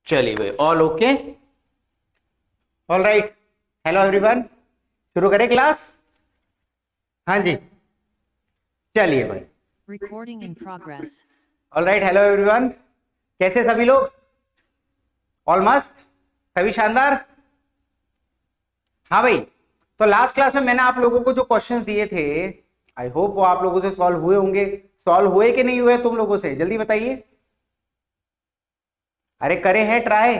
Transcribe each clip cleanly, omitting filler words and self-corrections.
चलिए भाई, all okay, all right. Hello everyone, शुरू करें क्लास। हाँ जी, चलिए भाई, Recording in progress. All right. Hello everyone, कैसे सभी लोग? ऑल मस्त, सभी शानदार। हाँ भाई, तो लास्ट क्लास में मैंने आप लोगों को जो क्वेश्चंस दिए थे, आई होप वो आप लोगों से सॉल्व हुए होंगे। सॉल्व हुए कि नहीं हुए तुम लोगों से जल्दी बताइए। अरे करे हैं ट्राई,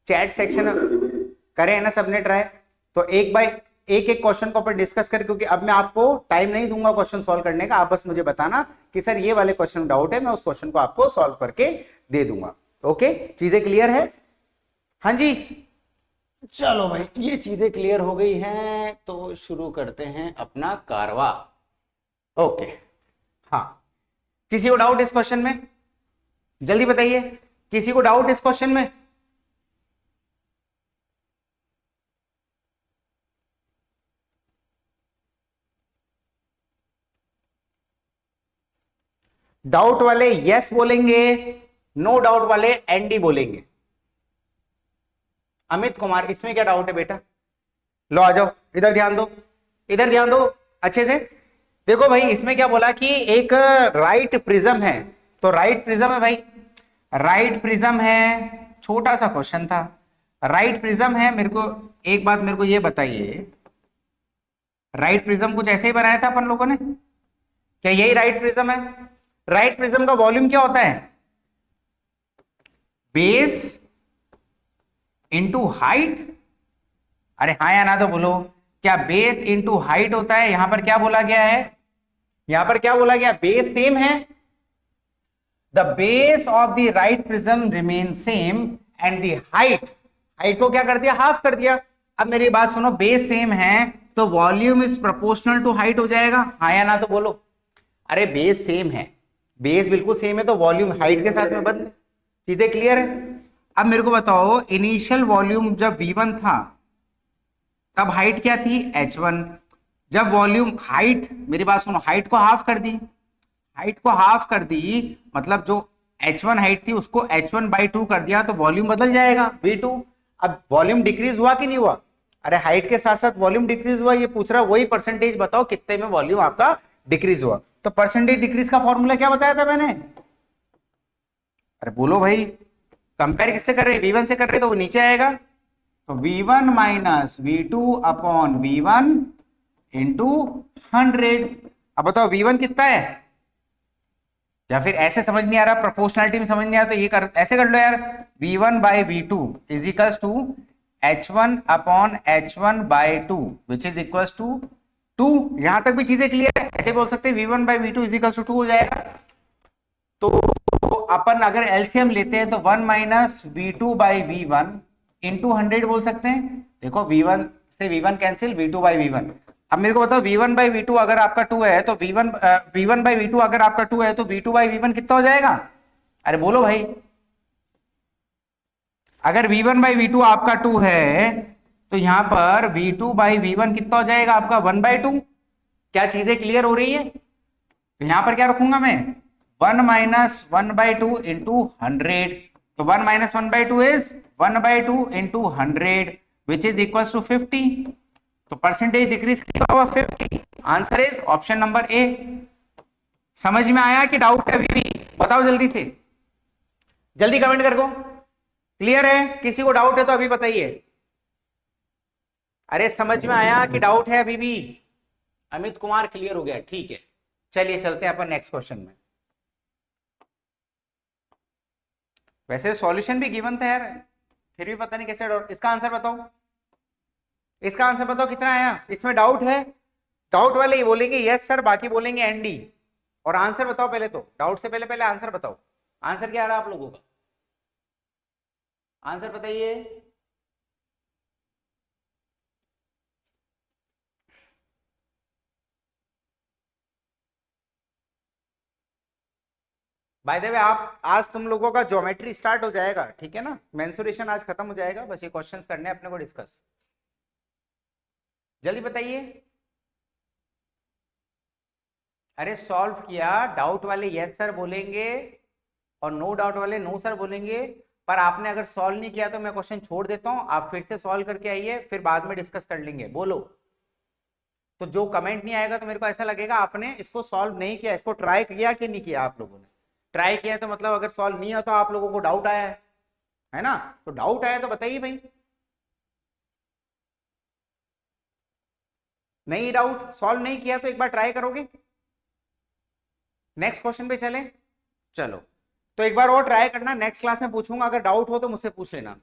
चैट सेक्शन करे हैं ना सबने ट्राई। तो एक बाय एक एक क्वेश्चन को अपन डिस्कस करें, क्योंकि अब मैं आपको टाइम नहीं दूंगा क्वेश्चन सॉल्व करने का। आप बस मुझे बताना कि सर ये वाले क्वेश्चन डाउट है, मैं उस क्वेश्चन को आपको सॉल्व करके दे दूंगा। ओके, चीजें क्लियर है? हाँ जी, चलो भाई, ये चीजें क्लियर हो गई हैं तो शुरू करते हैं अपना कारवा। ओके, हाँ, किसी को डाउट इस क्वेश्चन में? जल्दी बताइए, किसी को डाउट इस क्वेश्चन में? डाउट वाले यस बोलेंगे, नो डाउट वाले एनडी बोलेंगे। अमित कुमार, इसमें क्या डाउट है बेटा? लो आ जाओ, इधर ध्यान दो, इधर ध्यान दो अच्छे से। देखो भाई, इसमें क्या बोला कि एक राइट प्रिज्म है, तो राइट प्रिज्म है भाई, राइट प्रिज्म है। छोटा सा क्वेश्चन था, राइट प्रिज्म है। मेरे को एक बात मेरे को ये बताइए, राइट प्रिज्म कुछ ऐसे ही बनाया था अपन लोगों ने? क्या यही राइट प्रिज्म है? राइट प्रिज्म का वॉल्यूम क्या होता है? Base into height. अरे हाँ या ना तो बोलो, क्या बेस इंटू हाइट होता है? यहां पर क्या बोला गया है? यहां पर क्या बोला गया? बेस सेम है, the base of the right prism remain same and the height, height को क्या कर दिया? हाफ कर दिया। अब मेरी बात सुनो, बेस सेम है तो volume is proportional to height हो जाएगा। हाँ या ना तो बोलो। अरे बेस सेम है, बेस बिल्कुल सेम है तो वॉल्यूम हाइट के साथ में बदले। चीजें क्लियर है? अब मेरे को बताओ, इनिशियल वॉल्यूम जब V1 था तब हाइट क्या थी? H1। जब वॉल्यूम हाइट, मेरी बात सुनो, हाइट को हाफ कर दी, हाइट को हाफ कर दी मतलब जो H1 हाइट थी उसको H1/2 कर दिया तो वॉल्यूम बदल जाएगा V2। अब वॉल्यूम डिक्रीज हुआ कि नहीं हुआ? अरे हाइट के साथ साथ वॉल्यूम डिक्रीज हुआ, ये पूछ रहा वही परसेंटेज बताओ कितने में वॉल्यूम आपका डिक्रीज हुआ। तो परसेंटेज डिक्रीज का फॉर्मूला क्या बताया था मैंने? अरे बोलो भाई, कंपेयर किससे कर रहे हैं? V1 से कर रहे हैं तो वो नीचे आएगा, तो V1 minus V2 upon V1 into 100। अब बताओ V1 कितना है? या फिर ऐसे समझ नहीं आ रहा, प्रोपोर्शनलिटी में समझ नहीं आ रहा, तो ये कर, ऐसे कर लो यार, V1/V2 is equals to H1 upon H1/2 which is equals to 2। यहां तक भी चीजें क्लियर है? ऐसे बोल सकते हैं V1/V2 इज इक्वल्स टू 2 हो जाएगा। तो अपन अगर एलसीएम लेते हैं तो 1 माइनस V2/V1 इंटू 100 बोल सकते हैं। देखो V1 से V1 कैंसिल, V2/V1। अब मेरे को बताओ, V1/V2 अगर आपका 2 है तो V1/V2 अगर आपका 2 है तो V2/V1 कितना हो जाएगा? अरे बोलो भाई, अगर V1/V2 आपका 2 है तो यहां पर V2/V1 कितना हो जाएगा आपका? 1/2। क्या चीजें क्लियर हो रही है? तो यहां पर क्या रखूंगा मैं? 1 माइनस 1/2 इंटू 100। तो 1 minus 1/2 is 1/2 into 100 which is equal to 50। तो परसेंटेज डिक्रीज कितना हुआ? 50। Answer is option number A. समझ में आया कि डाउट है अभी भी? बताओ जल्दी से, जल्दी कमेंट कर दो। क्लियर है? किसी को डाउट है तो अभी बताइए। अरे समझ में आया कि डाउट है अभी भी? अमित कुमार क्लियर हो गया, ठीक है। चलिए चलते हैं अपन नेक्स्ट क्वेश्चन में। वैसे सॉल्यूशन भी गिवन था यार, फिर भी पता नहीं कैसे डाउट। इसका आंसर बताओ, इसका आंसर बताओ कितना आया? इसमें डाउट है? डाउट वाले ही बोलेंगे यस सर, बाकी बोलेंगे एनडी। और आंसर बताओ पहले, तो डाउट से पहले पहले आंसर बताओ। आंसर क्या आ रहा है आप लोगों का? आंसर बताइए। बाय द वे, आप आज तुम लोगों का ज्योमेट्री स्टार्ट हो जाएगा, ठीक है ना? मेंसुरेशन आज खत्म हो जाएगा, बस ये क्वेश्चंस करने हैं अपने को डिस्कस। जल्दी बताइए। अरे सॉल्व किया, डाउट वाले यस सर बोलेंगे और नो डाउट वाले नो सर बोलेंगे। पर आपने अगर सॉल्व नहीं किया तो मैं क्वेश्चन छोड़ देता हूं, आप फिर से सॉल्व करके आइए, फिर बाद में डिस्कस कर लेंगे। बोलो। तो जो कमेंट नहीं आएगा तो मेरे को ऐसा लगेगा आपने इसको सॉल्व नहीं किया, इसको ट्राई किया कि नहीं किया। आप लोगों ने ट्राई किया तो मतलब अगर सॉल्व नहीं हुआ तो आप लोगों को डाउट आया है ना? तो डाउट आया तो बताइए भाई। नहीं डाउट, सॉल्व नहीं किया तो एक बार ट्राई करोगे। नेक्स्ट क्वेश्चन पे चले। चलो, तो एक बार और ट्राई करना, नेक्स्ट क्लास में पूछूंगा, अगर डाउट हो तो मुझसे पूछ लेना।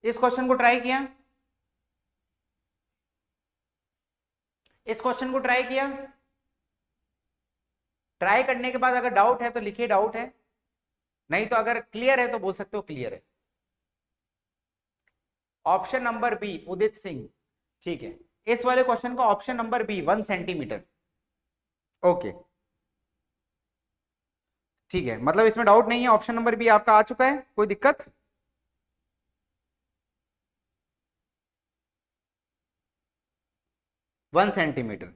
इस क्वेश्चन को ट्राई किया, इस क्वेश्चन को ट्राई किया। ट्राई करने के बाद अगर डाउट है तो लिखिए डाउट है, नहीं तो अगर क्लियर है तो बोल सकते हो क्लियर है। Option number B Udit Singh, ठीक है। इस वाले क्वेश्चन का option number B 1 centimetre. Okay ठीक है, मतलब इसमें डाउट नहीं है, ऑप्शन नंबर बी आपका आ चुका है, कोई दिक्कत? 1 सेंटीमीटर।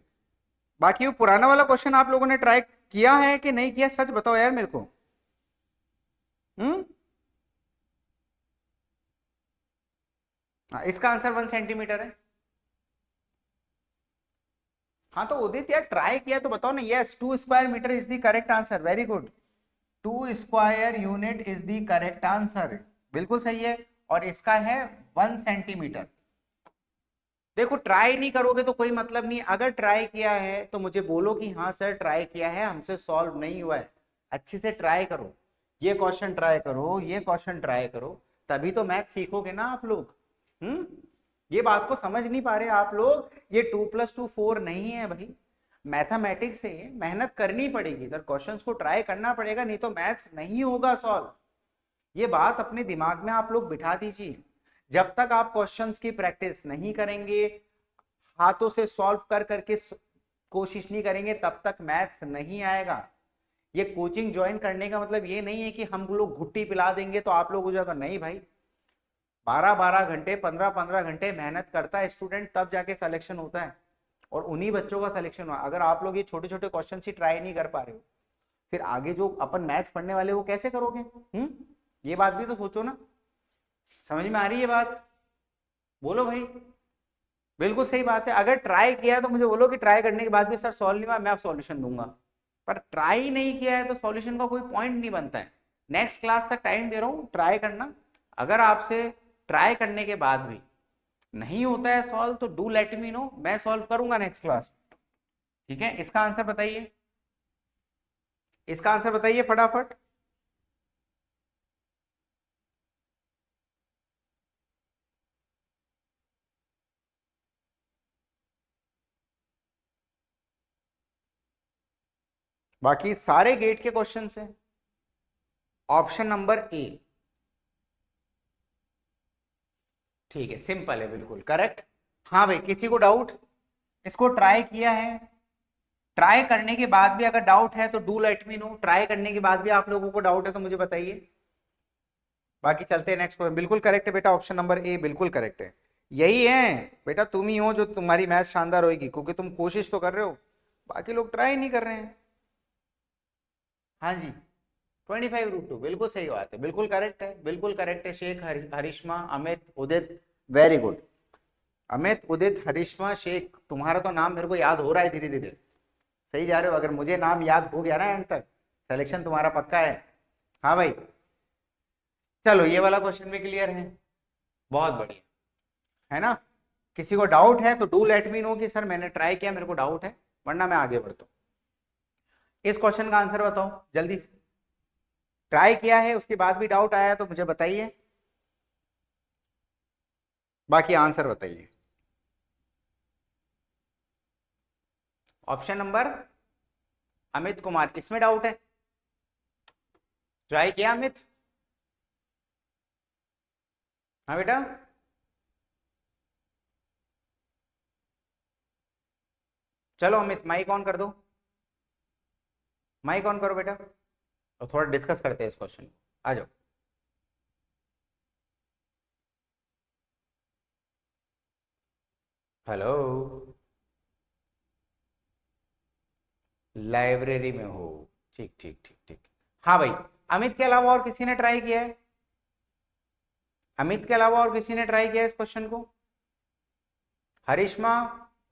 बाकी वो पुराना वाला क्वेश्चन आप लोगों ने ट्राई किया है कि नहीं किया, सच बताओ यार मेरे को। हम्म, इसका आंसर 1 सेंटीमीटर है। हाँ तो उदित यार ट्राई किया तो बताओ ना। Yes, 2 square metre is the correct answer, very good. 2 square unit is the correct answer, बिल्कुल सही है। और इसका है 1 सेंटीमीटर। देखो ट्राई नहीं करोगे तो कोई मतलब नहीं, अगर ट्राई किया है तो मुझे बोलो कि हाँ सर ट्राई किया है, हमसे सॉल्व नहीं हुआ है। अच्छे से ट्राई करो, ये क्वेश्चन ट्राई करो, ये क्वेश्चन ट्राई करो, तभी तो मैथ सीखोगे ना आप लोग। हम्म, ये बात को समझ नहीं पा रहे आप लोग। ये 2+2 4 नहीं है भाई, मैथमेटिक्स से मेहनत करनी पड़ेगी, इधर क्वेश्चंस को ट्राई करना पड़ेगा, नहीं तो मैथ्स नहीं होगा सॉल्व। ये बात अपने दिमाग में आप लोग बिठा दीजिए। जब तक आप क्वेश्चंस की प्रैक्टिस नहीं करेंगे, हाथों से सॉल्व कर करके कोशिश नहीं करेंगे, तब तक मैथ्स नहीं आएगा। ये कोचिंग ज्वाइन करने का मतलब ये नहीं है कि हम लोग घुट्टी पिला देंगे तो आप लोग हो जाएगा, नहीं भाई। 12-12 घंटे, 15-15 घंटे मेहनत करता है स्टूडेंट, तब जाके सिलेक्शन होता है, और उन्हीं बच्चों का सिलेक्शन हुआ। अगर आप लोग ये छोटे छोटे क्वेश्चन ही ट्राई नहीं कर पा रहे हो, फिर आगे जो अपन मैथ्स पढ़ने वाले वो कैसे करोगे? ये बात भी तो सोचो ना। समझ में आ रही है बात? बोलो भाई। बिल्कुल सही बात है, अगर ट्राई किया तो मुझे बोलो कि ट्राई करने के बाद भी सर सॉल्व नहीं हुआ, मैं आप सॉल्यूशन दूंगा। पर ट्राई नहीं किया है तो सॉल्यूशन का कोई पॉइंट नहीं बनता है। नेक्स्ट क्लास तक टाइम दे रहा हूँ, ट्राई करना। अगर आपसे ट्राई करने के बाद भी नहीं होता है सॉल्व तो डू लेट मी नो, मैं सॉल्व करूंगा नेक्स्ट क्लास। ठीक है, इसका आंसर बताइए, इसका आंसर बताइए फटाफट। बाकी सारे गेट के क्वेश्चन हैं। ऑप्शन नंबर ए, ठीक है, सिंपल है, बिल्कुल करेक्ट। हाँ भाई, किसी को डाउट? इसको ट्राई किया है, ट्राई करने के बाद भी अगर डाउट है तो do let me know. Try करने के बाद भी आप लोगों को डाउट है तो मुझे बताइए। बाकी चलते हैं नेक्स्ट क्वेश्चन। बिल्कुल करेक्ट है बेटा, ऑप्शन नंबर ए बिल्कुल करेक्ट है। यही है बेटा, तुम ही हो जो तुम्हारी मैथ शानदार होगी, क्योंकि तुम कोशिश तो कर रहे हो, बाकी लोग ट्राई नहीं कर रहे हैं। हाँ जी, 25√2 बिल्कुल सही बात है, बिल्कुल करेक्ट है, बिल्कुल करेक्ट है। शेख हरिश्मा, अमित, उदित, वेरी गुड। अमित, उदित, हरिश्मा, शेख, तुम्हारा तो नाम मेरे को याद हो रहा है धीरे धीरे, सही जा रहे हो। अगर मुझे नाम याद हो गया ना एंड तक, सिलेक्शन तुम्हारा पक्का है। हाँ भाई, चलो ये वाला क्वेश्चन भी क्लियर है, बहुत बढ़िया, है ना? किसी को डाउट है तो डू लेट मी नो कि सर मैंने ट्राई किया, मेरे को डाउट है, वरना मैं आगे बढ़ता हूँ। इस क्वेश्चन का आंसर बताओ जल्दी से। ट्राई किया है उसके बाद भी डाउट आया तो मुझे बताइए, बाकी आंसर बताइए। ऑप्शन नंबर अमित कुमार, इसमें डाउट है? ट्राई किया अमित? हाँ बेटा, चलो अमित माइक ऑन कर दो, माइक ऑन करो बेटा, और थोड़ा डिस्कस करते हैं इस क्वेश्चन को। आ जाओ। हेलो, लाइब्रेरी में हो? ठीक ठीक ठीक ठीक। हाँ भाई, अमित के अलावा और किसी ने ट्राई किया है? अमित के अलावा और किसी ने ट्राई किया इस क्वेश्चन को? हरिश्मा,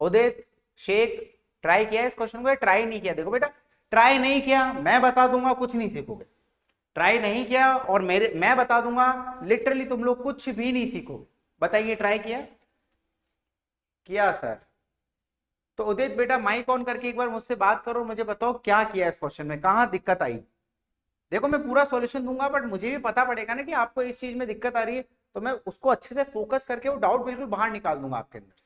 उदित, शेख, ट्राई किया इस क्वेश्चन को या ट्राई नहीं किया? देखो बेटा, ट्राई नहीं किया मैं बता दूंगा कुछ नहीं सीखोगे, ट्राई नहीं किया और मैं बता दूंगा लिटरली तुम लोग कुछ भी नहीं सीखोगे। बताइए ट्राई किया? किया सर। तो उदित बेटा माइक ऑन करके एक बार मुझसे बात करो, मुझे बताओ क्या किया इस क्वेश्चन में, कहाँ दिक्कत आई? देखो मैं पूरा सॉल्यूशन दूंगा बट मुझे भी पता पड़ेगा ना कि आपको इस चीज में दिक्कत आ रही है, तो मैं उसको अच्छे से फोकस करके वो डाउट बिल्कुल बाहर निकाल दूंगा आपके अंदर से।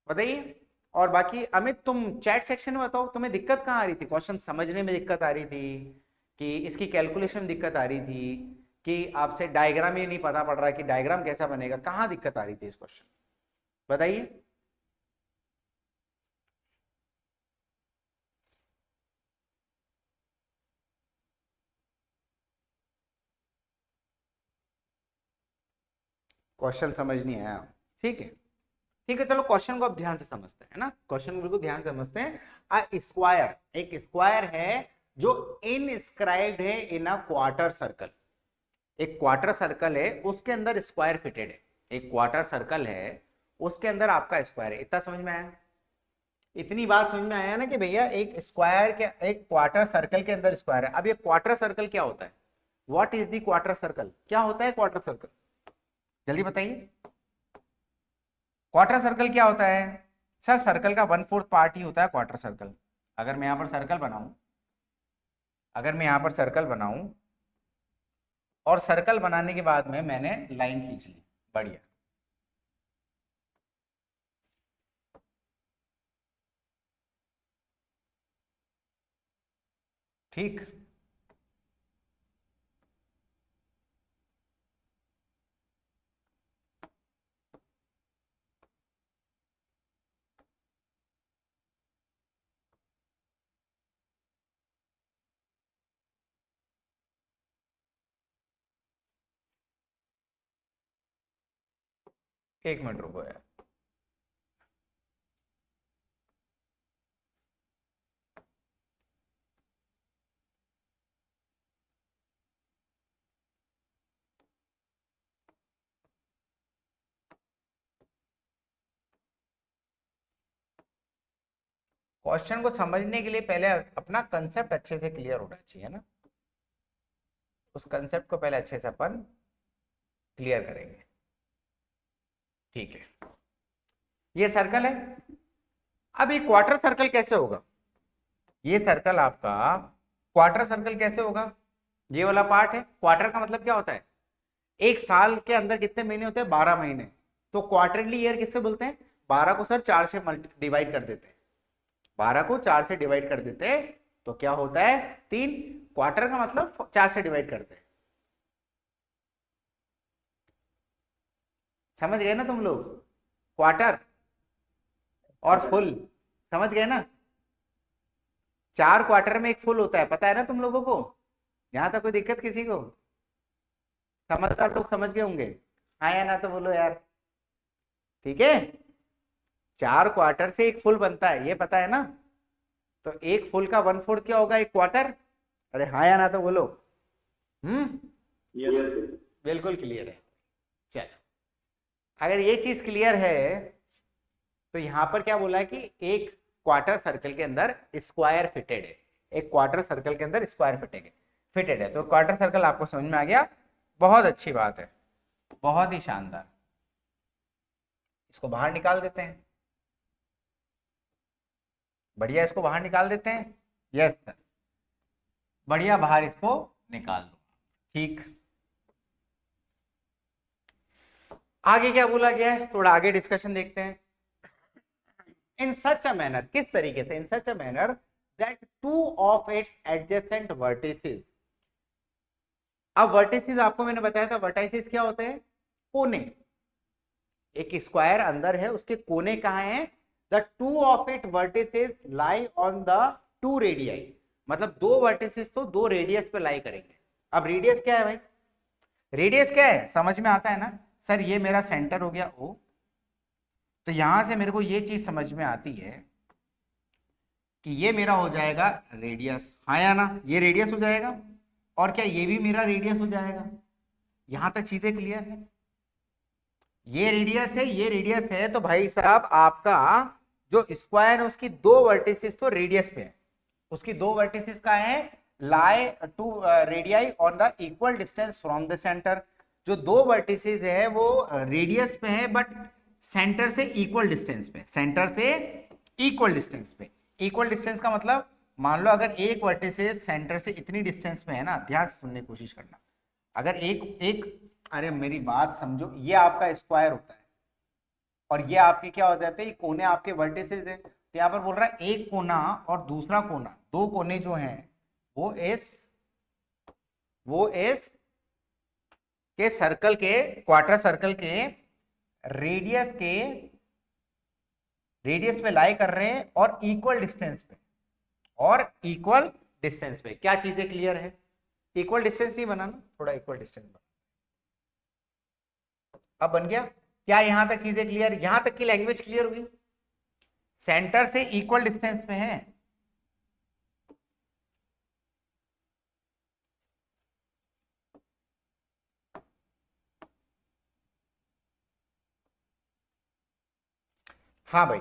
बताइए। और बाकी अमित तुम चैट सेक्शन में बताओ तुम्हें दिक्कत कहाँ आ रही थी? क्वेश्चन समझने में दिक्कत आ रही थी कि इसकी कैलकुलेशन में दिक्कत आ रही थी कि आपसे डायग्राम ही नहीं पता पड़ रहा कि डायग्राम कैसा बनेगा? कहाँ दिक्कत आ रही थी इस क्वेश्चन? बताइए। क्वेश्चन समझ नहीं आया? ठीक है, ठीक है, चलो क्वेश्चन को अब ध्यान से समझते हैं ना, क्वेश्चन बिल्कुल ध्यान से समझते हैं। अ स्क्वायर, एक स्क्वायर है जो इनस्क्राइब्ड है इन अ क्वार्टर सर्कल। एक क्वार्टर सर्कल है उसके अंदर स्क्वायर फिटेड है, एक क्वार्टर सर्कल है उसके अंदर आपका स्क्वायर है। इतना समझ में आया? इतनी बात समझ में आया ना कि भैया एक स्क्वायर के, एक क्वार्टर सर्कल के अंदर स्क्वायर है। अब ये क्वार्टर सर्कल क्या होता है? What is the quarter circle? क्या होता है क्वार्टर सर्कल? जल्दी बताइए। क्वार्टर सर्कल क्या होता है? सर सर्कल का 1/4 पार्ट ही होता है क्वार्टर सर्कल। अगर मैं यहां पर सर्कल बनाऊं, अगर मैं यहां पर सर्कल बनाऊं और सर्कल बनाने के बाद में मैंने लाइन खींच ली, बढ़िया, ठीक। एक मिनट रुको यार। क्वेश्चन को समझने के लिए पहले अपना कंसेप्ट अच्छे से क्लियर होना चाहिए ना, उस कंसेप्ट को पहले अच्छे से अपन क्लियर करेंगे। ठीक है, ये सर्कल है। अब ये क्वार्टर सर्कल कैसे होगा? ये सर्कल आपका क्वार्टर सर्कल कैसे होगा? ये वाला पार्ट है, क्वार्टर का मतलब क्या होता है? एक साल के अंदर कितने महीने होते हैं? 12 महीने। तो क्वार्टरली ईयर किससे बोलते हैं? 12 को सर 4 से डिवाइड कर देते हैं, 12 को 4 से डिवाइड कर देते हैं तो क्या होता है? 3। क्वार्टर का मतलब 4 से डिवाइड करते हैं। समझ गए ना तुम लोग? क्वार्टर और फुल, समझ गए ना? 4 क्वार्टर में एक फुल होता है, पता है ना तुम लोगों को? यहां तक कोई दिक्कत किसी को? समझदार लोग समझ गए होंगे, हाँ या ना तो बोलो यार। ठीक है, 4 क्वार्टर से एक फुल बनता है, ये पता है ना? तो एक फुल का 1/4 क्या होगा? एक क्वार्टर। अरे हाँ या ना तो बोलो। हम्म, बिल्कुल क्लियर है। चलो, अगर ये चीज क्लियर है तो यहां पर क्या बोला है कि एक क्वार्टर सर्कल के अंदर स्क्वायर फिटेड है, एक क्वार्टर सर्कल के अंदर स्क्वायर फिटेड है। तो क्वार्टर सर्कल आपको समझ में आ गया, बहुत अच्छी बात है, बहुत ही शानदार। इसको बाहर निकाल देते हैं, बढ़िया, इसको बाहर निकाल देते हैं। यस सर, बढ़िया, बाहर इसको निकाल दो। ठीक, आगे क्या बोला गया है, थोड़ा आगे डिस्कशन देखते हैं। इन सच अ मैनर, किस तरीके से? In such a manner that two of its adjacent vertices. अब वर्टिसेस आपको मैंने बताया था, वर्टिसेस क्या होते हैं? कोने। एक स्क्वायर अंदर है, उसके कोने कहाँ हैं? The two of it vertices lie on the two radii, मतलब दो वर्टिसेस तो दो रेडियस पे लाई करेंगे। अब रेडियस क्या है भाई? रेडियस क्या है समझ में आता है ना? सर ये मेरा सेंटर हो गया O, तो यहां से मेरे को ये चीज समझ में आती है कि ये मेरा हो जाएगा रेडियस, हाँ या ना? ये रेडियस हो जाएगा, और क्या ये भी मेरा रेडियस हो जाएगा? यहां तक चीजें क्लियर है? ये रेडियस है, ये रेडियस है, तो भाई साहब आपका जो स्क्वायर है उसकी दो वर्टिसेस तो रेडियस पे है, उसकी दो वर्टिसेस का है lie to radii on the equal distance from the centre. जो दो वर्टिसेस है वो रेडियस पे है बट सेंटर से इक्वल डिस्टेंस पे, सेंटर से इक्वल डिस्टेंस पे। इक्वल डिस्टेंस का मतलब मान लो अगर एक वर्टिसेस सेंटर से इतनी डिस्टेंस पे है ना, ध्यान से सुनने की कोशिश करना, अगर एक एक अरे मेरी बात समझो, ये आपका स्क्वायर होता है और ये आपके क्या हो जाते हैं, ये कोने आपके वर्टिसेस है। तो यहाँ पर बोल रहा है एक कोना और दूसरा कोना, दो कोने जो हैं वो इस के सर्कल के, क्वार्टर सर्कल के रेडियस पे लाई कर रहे हैं और इक्वल डिस्टेंस पे, और इक्वल डिस्टेंस पे। क्या चीजें क्लियर है? इक्वल डिस्टेंस नहीं बनाना, थोड़ा इक्वल डिस्टेंस बना। अब बन गया क्या? यहां तक चीजें क्लियर? यहां तक की लैंग्वेज क्लियर हुई? सेंटर से इक्वल डिस्टेंस पे है। हाँ भाई,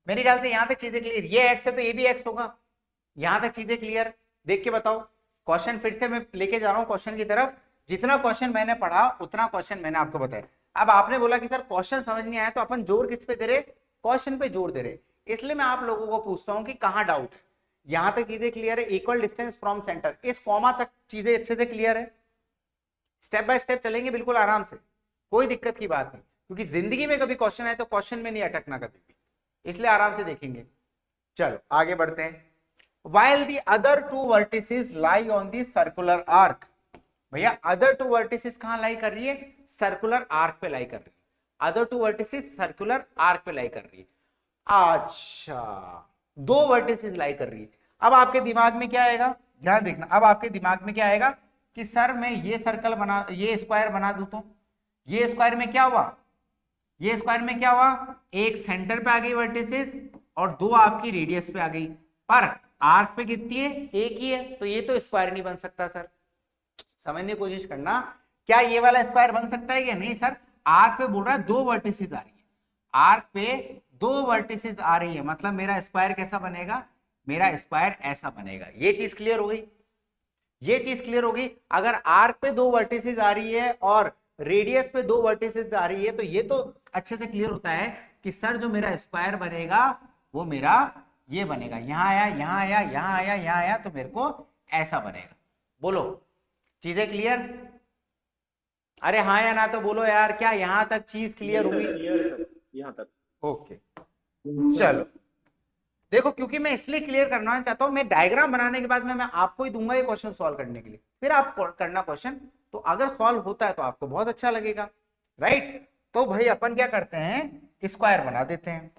मेरे ख्याल से यहां तक चीजें क्लियर। ये एक्स है तो ये भी एक्स होगा। यहां तक चीजें क्लियर? देख के बताओ। क्वेश्चन फिर से मैं लेके जा रहा हूं क्वेश्चन की तरफ। जितना क्वेश्चन मैंने पढ़ा उतना क्वेश्चन मैंने आपको बताया। अब आपने बोला कि सर क्वेश्चन समझ नहीं आया, तो अपन जोर किस पे दे रहे? क्वेश्चन पे जोर दे रहे। इसलिए मैं आप लोगों को पूछता हूं कि कहां डाउट है। यहां तक चीजें क्लियर है? इक्वल डिस्टेंस फ्रॉम सेंटर, इस कॉमा तक चीजें अच्छे से क्लियर है? स्टेप बाय स्टेप चलेंगे बिल्कुल आराम से, कोई दिक्कत की बात नहीं, क्योंकि जिंदगी में कभी क्वेश्चन आए तो क्वेश्चन में नहीं अटकना कभी भी, इसलिए आराम से देखेंगे। चलो आगे बढ़ते हैं। while the other two vertices lie on the circular arc, भैया अदर टू वर्टिसेस कहां लाई कर रही है? सर्कुलर आर्क पे लाई कर रही है। Other two vertices circular arc पे लाई कर रही है। अच्छा, दो वर्टिसेस लाई कर रही है। अब आपके दिमाग में क्या आएगा, ध्यान देखना, अब आपके दिमाग में क्या आएगा कि सर मैं ये सर्कल बना, ये स्क्वायर बना दूं तो ये स्क्वायर में क्या हुआ, ये स्क्वायर में क्या हुआ, एक सेंटर पे आ गई वर्टिसेस और दो आपकी रेडियस पे आ गई, पर आर्क पे कितनी है? एक ही है, तो ये तो स्क्वायर नहीं बन सकता सर। समझने की कोशिश करना, क्या ये वाला स्क्वायर बन सकता है क्या? नहीं सर, आर्क पे बोल रहा है दो वर्टिसेस आ रही है, आर्क पे दो वर्टिसेस आ रही है, मतलब मेरा स्क्वायर कैसा बनेगा? मेरा स्क्वायर ऐसा बनेगा। ये चीज क्लियर हो गई? ये चीज क्लियर हो गई? अगर आर्क पे दो वर्टिसेस आ रही है और रेडियस पे दो वर्टिसेस आ रही है, तो ये तो अच्छे से क्लियर होता है कि सर जो मेरा स्क्वायर बनेगा वो मेरा ये बनेगा, यहां आया, यहां आया, यहां आया, यहां आया, तो मेरे को ऐसा बनेगा। बोलो, चीजें क्लियर? अरे हाँ या ना तो बोलो यार, क्या यहां तक चीज क्लियर हुई? यहाँ तक। ओके चलो देखो, क्योंकि मैं इसलिए क्लियर करना चाहता हूं, मैं डायग्राम बनाने के बाद में मैं आपको ही दूंगा ये क्वेश्चन सॉल्व करने के लिए, फिर आप करना क्वेश्चन, तो अगर सॉल्व होता है तो आपको बहुत अच्छा लगेगा, राइट? तो भाई अपन क्या करते हैं, स्क्वायर बना देते हैं।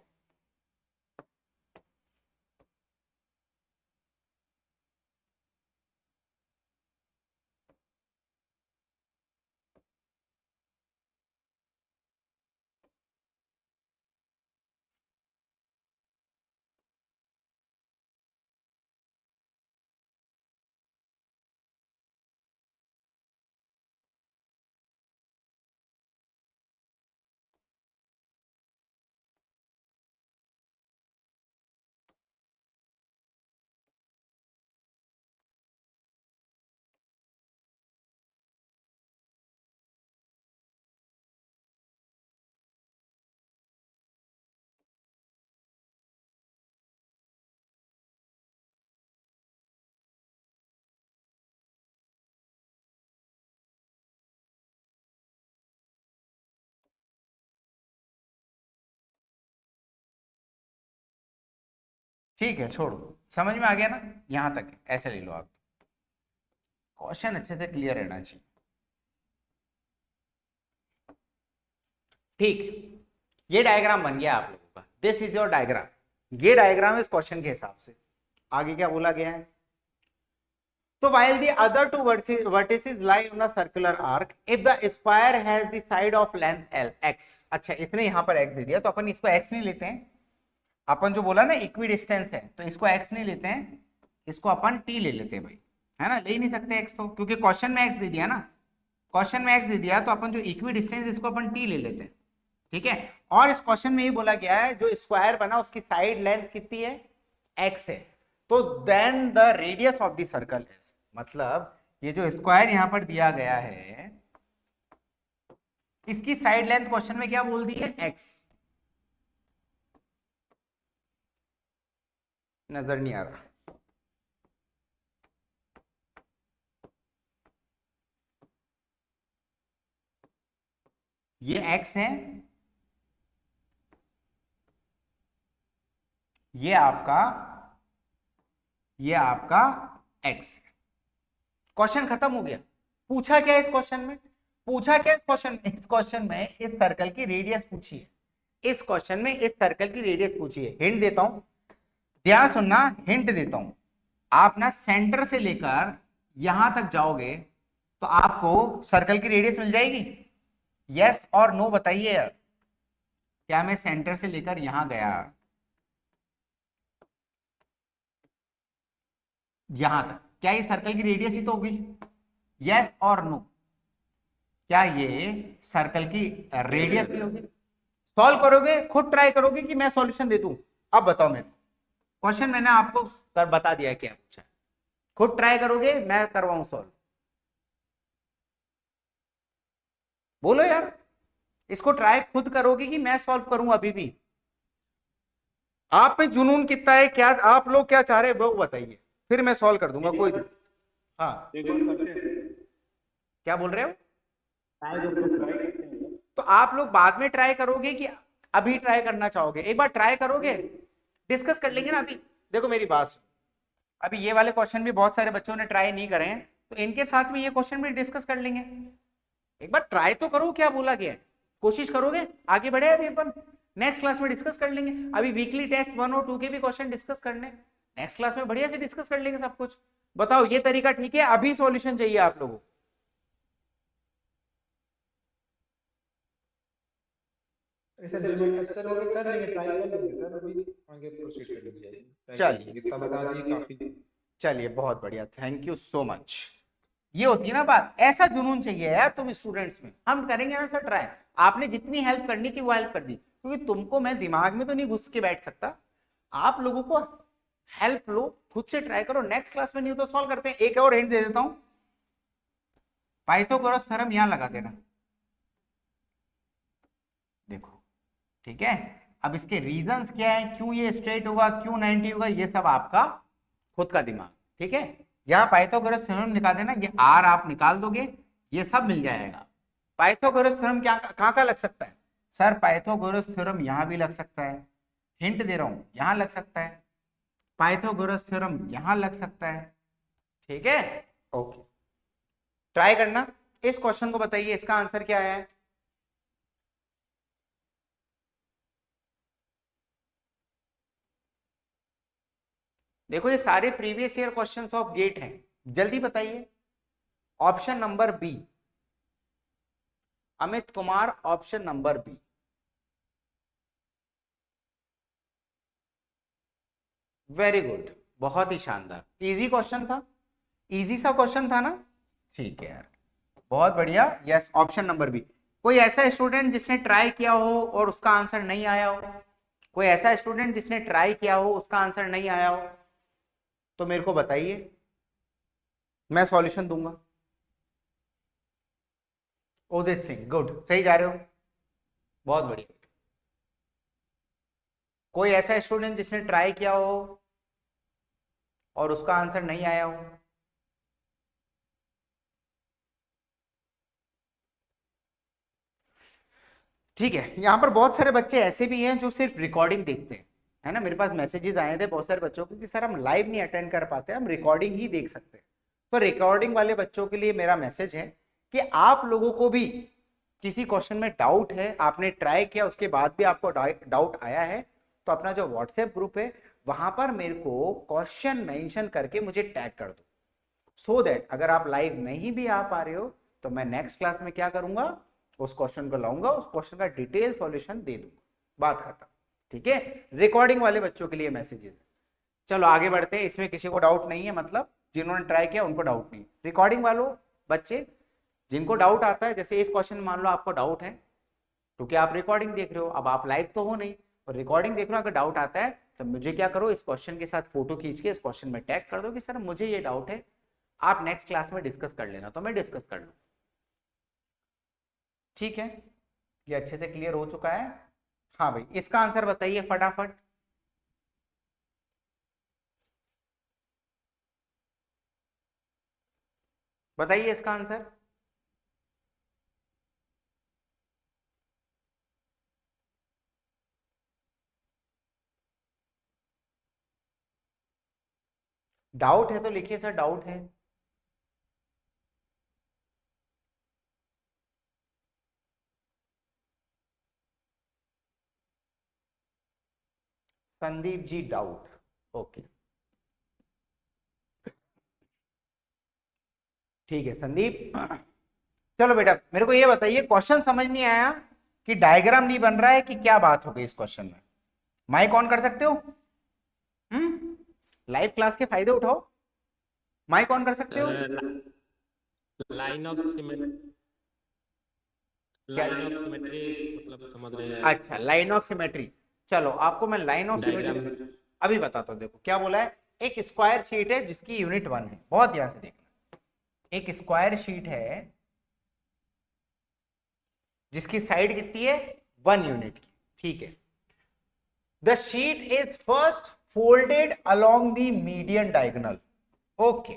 ठीक है, छोड़ो, समझ में आ गया ना? यहां तक है, ऐसे ले लो आप, क्वेश्चन अच्छे से क्लियर रहना चाहिए। ठीक, ये डायग्राम बन गया आप लोगों का, दिस इज योर डायग्राम। ये डायग्राम इस क्वेश्चन के हिसाब से। आगे क्या बोला गया है? तो while the other two vertices lie on a circular arc, if the square has the side of length L x, अच्छा इसने यहां पर x दे दिया, तो अपन इसको x नहीं लेते हैं, अपन जो बोला ना इक्वी डिस्टेंस है, तो इसको x नहीं लेते हैं, इसको अपन t ले लेते हैं भाई, है ना? ले ही नहीं सकते x तो, क्योंकि क्वेश्चन में x दे दिया ना, क्वेश्चन में एक्स दे दिया तो अपन जो इक्वी डिस्टेंस इसको अपन टी ले लेते हैं, ठीक है। और इस क्वेश्चन में ये बोला गया है जो स्क्वायर बना उसकी साइड लेंथ कितनी है, एक्स है, तो then the radius of the circle is, मतलब ये जो स्क्वायर यहां पर दिया गया है इसकी साइड लेंथ क्वेश्चन में क्या बोल दी है, एक्स। नजर नहीं आ रहा, ये x है, ये आपका x है। क्वेश्चन खत्म हो गया। पूछा क्या इस क्वेश्चन में, पूछा क्या इस क्वेश्चन में इस सर्कल की रेडियस पूछी है, इस क्वेश्चन में इस सर्कल की रेडियस पूछी है। हिंट देता हूं, ध्यान सुनना, हिंट देता हूं। आप ना सेंटर से लेकर यहां तक जाओगे तो आपको सर्कल की रेडियस मिल जाएगी, यस और नो बताइए यार। क्या मैं सेंटर से लेकर यहां गया यहां तक, क्या ये सर्कल की रेडियस ही तो होगी, यस और नो? क्या ये सर्कल की रेडियस भी होगी? सॉल्व करोगे, खुद ट्राई करोगे कि मैं सॉल्यूशन दे दूं? अब बताओ, मेरे क्वेश्चन मैंने आपको बता दिया क्या पूछा, खुद ट्राई करोगे मैं करवाऊं सॉल्व? बोलो यार, इसको ट्राई खुद करोगे कि मैं सॉल्व करूं? अभी भी आप में जुनून कितना है, क्या आप लोग क्या चाह रहे हैं वो बताइए, फिर मैं सॉल्व कर दूंगा। कोई हाँ, क्या बोल रहे हो? तो आप लोग बाद में ट्राई करोगे कि अभी ट्राई करना चाहोगे? एक बार ट्राई करोगे, डिस्कस कर लेंगे ना। अभी देखो मेरी बात सुनो, अभी ये वाले क्वेश्चन भी बहुत सारे बच्चों ने ट्राई नहीं करे हैं, तो इनके साथ में ये क्वेश्चन भी डिस्कस कर लेंगे। एक बार ट्राई तो करो, क्या बोला गया है, कोशिश करोगे, आगे बढ़े। अभी अपन नेक्स्ट क्लास में डिस्कस कर लेंगे, अभी वीकली टेस्ट 1 और 2 के भी क्वेश्चन डिस्कस करने, नेक्स्ट क्लास में बढ़िया से डिस्कस कर लेंगे सब कुछ। बताओ ये तरीका ठीक है? अभी सॉल्यूशन चाहिए आप लोगों को? चलिए बहुत बढ़िया, थैंक यू सो मच। ये होती है ना बात, ऐसा जुनून चाहिए यार तुम स्टूडेंट्स में। हम करेंगे ना सर ट्राई, आपने जितनी हेल्प करनी थी वो हेल्प कर दी, क्योंकि तुमको मैं दिमाग में तो नहीं घुस के बैठ सकता। आप लोगों को हेल्प लो, खुद से ट्राई करो, नेक्स्ट क्लास में नहीं हो तो सॉल्व करते हैं। एक और हिंट दे देता हूं, पाइथागोरस थ्योरम यहां लगा देना, देखो, ठीक है। अब इसके रीजंस क्या है, क्यों ये स्ट्रेट होगा, क्यों 90 होगा, ये सब आपका खुद का दिमाग, ठीक है। यहाँ पाइथागोरस थ्योरम निकाल देना, ये आर आप निकाल दोगे, ये सब मिल जाएगा। पाइथागोरस थ्योरम क्या कहाँ लग सकता है सर? पाइथागोरस थ्योरम यहां भी लग सकता है, हिंट दे रहा हूं, यहां लग सकता है। पाइथागोरस थ्योरम यहां लग सकता है, ठीक है। ओके, ट्राई करना। इस क्वेश्चन को बताइए, इसका आंसर क्या है? देखो ये सारे previous year questions of GATE हैं, जल्दी बताइए। Option number B, Amit Kumar, option number B. Very good, बहुत ही शानदार, इजी क्वेश्चन था, इजी सा क्वेश्चन था ना, ठीक है यार, बहुत बढ़िया। Yes, option number B. कोई ऐसा स्टूडेंट जिसने ट्राई किया हो और उसका आंसर नहीं आया हो? कोई ऐसा स्टूडेंट जिसने ट्राई किया हो उसका आंसर नहीं आया हो तो मेरे को बताइए, मैं सॉल्यूशन दूंगा। उदित सिंह, गुड, सही जा रहे हो, बहुत बढ़िया। कोई ऐसा स्टूडेंट जिसने ट्राई किया हो और उसका आंसर नहीं आया हो? ठीक है, यहाँ पर बहुत सारे बच्चे ऐसे भी हैं जो सिर्फ रिकॉर्डिंग देखते हैं, है ना। मेरे पास मैसेजेस आए थे बहुत सारे बच्चों के कि सर हम लाइव नहीं अटेंड कर पाते, हम रिकॉर्डिंग ही देख सकते हैं। तो रिकॉर्डिंग वाले बच्चों के लिए मेरा मैसेज है कि आप लोगों को भी किसी क्वेश्चन में डाउट है, आपने ट्राई किया उसके बाद भी आपको डाउट आया है, तो अपना जो व्हाट्सएप ग्रुप है वहां पर मेरे को क्वेश्चन मेंशन करके मुझे टैग कर दो, सो दैट अगर आप लाइव नहीं भी आ पा रहे हो तो मैं नेक्स्ट क्लास में क्या करूंगा, उस क्वेश्चन को लाऊंगा, उस क्वेश्चन का डिटेल सॉल्यूशन दे दूंगा, बात खत्म, ठीक है। रिकॉर्डिंग वाले बच्चों के लिए मैसेजेस। चलो आगे बढ़ते हैं, इसमें किसी को डाउट नहीं है, मतलब जिन्होंने ट्राई किया उनको डाउट नहीं। रिकॉर्डिंग वालों बच्चे जिनको डाउट आता है, जैसे इस क्वेश्चन में मान लो आपको डाउट है, क्योंकि आप रिकॉर्डिंग देख रहे हो, अब आप लाइव तो हो नहीं और रिकॉर्डिंग देख रहे हो, अगर डाउट आता है तो मुझे क्या करो, इस क्वेश्चन के साथ फोटो खींच के इस क्वेश्चन में टैग कर दो कि सर मुझे ये डाउट है, आप नेक्स्ट क्लास में डिस्कस कर लेना, तो मैं डिस्कस कर लूँ। ठीक है, ये अच्छे से क्लियर हो चुका है। हाँ भाई, इसका आंसर बताइए फटाफट। बताइए इसका आंसर। डाउट है तो लिखिए सर, डाउट है। संदीप जी डाउट, ओके ठीक है संदीप। चलो बेटा मेरे को ये बताइए, क्वेश्चन समझ नहीं आया कि डायग्राम नहीं बन रहा है कि क्या बात हो गई इस क्वेश्चन में? माइक ऑन कर सकते हो? लाइव क्लास के फायदे उठाओ, माइक ऑन कर सकते हो? Line of symmetry, line of symmetry मतलब समझ रहे हैं? अच्छा, लाइन ऑफ सिमेट्री। चलो आपको मैं लाइन ऑफ सिमेट्री अभी बताता हूँ। देखो क्या बोला है, एक स्क्वायर शीट है जिसकी यूनिट 1 है, बहुत ध्यान से देखना। एक स्क्वायर शीट है जिसकी साइड कितनी है, 1 यूनिट की, ठीक है। The sheet is first folded along the median diagonal. Okay,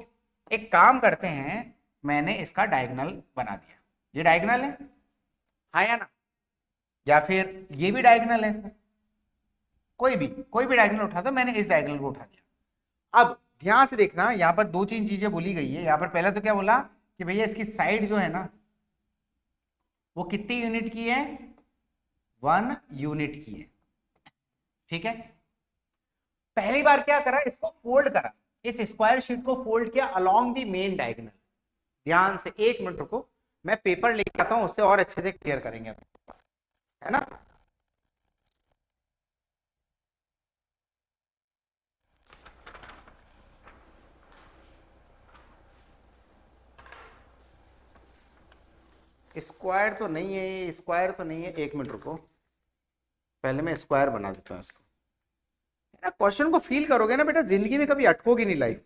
एक काम करते हैं, मैंने इसका डायगोनल बना दिया, ये डायगोनल है, हाँ या ना? या फिर ये भी डायगोनल है सर, कोई भी डायगोनल उठा दो, मैंने इस डायगोनल को उठा दिया। अब ध्यान से देखना, यहां पर 2-3 चीजें बोली गई है। यहां पर पहले तो क्या बोला कि भैया इसकी साइड जो है ना वो कितनी यूनिट की है, 1 यूनिट की है, ठीक है। पहली बार क्या करा, इसको फोल्ड करा, इस स्क्वायर शीट को फोल्ड किया अलोंग द मेन डायगोनल। ध्यान से 1 मिनट रुको, मैं पेपर लेके आता हूं, उससे और अच्छे से क्लियर करेंगे, है ना। स्क्वायर तो नहीं है ये, स्क्वायर तो नहीं है, 1 मिनट रुको, पहले मैं स्क्वायर बना देता हूँ इसको। ना क्वेश्चन को फील करोगे ना बेटा, जिंदगी में कभी अटकोगी नहीं लाइफ,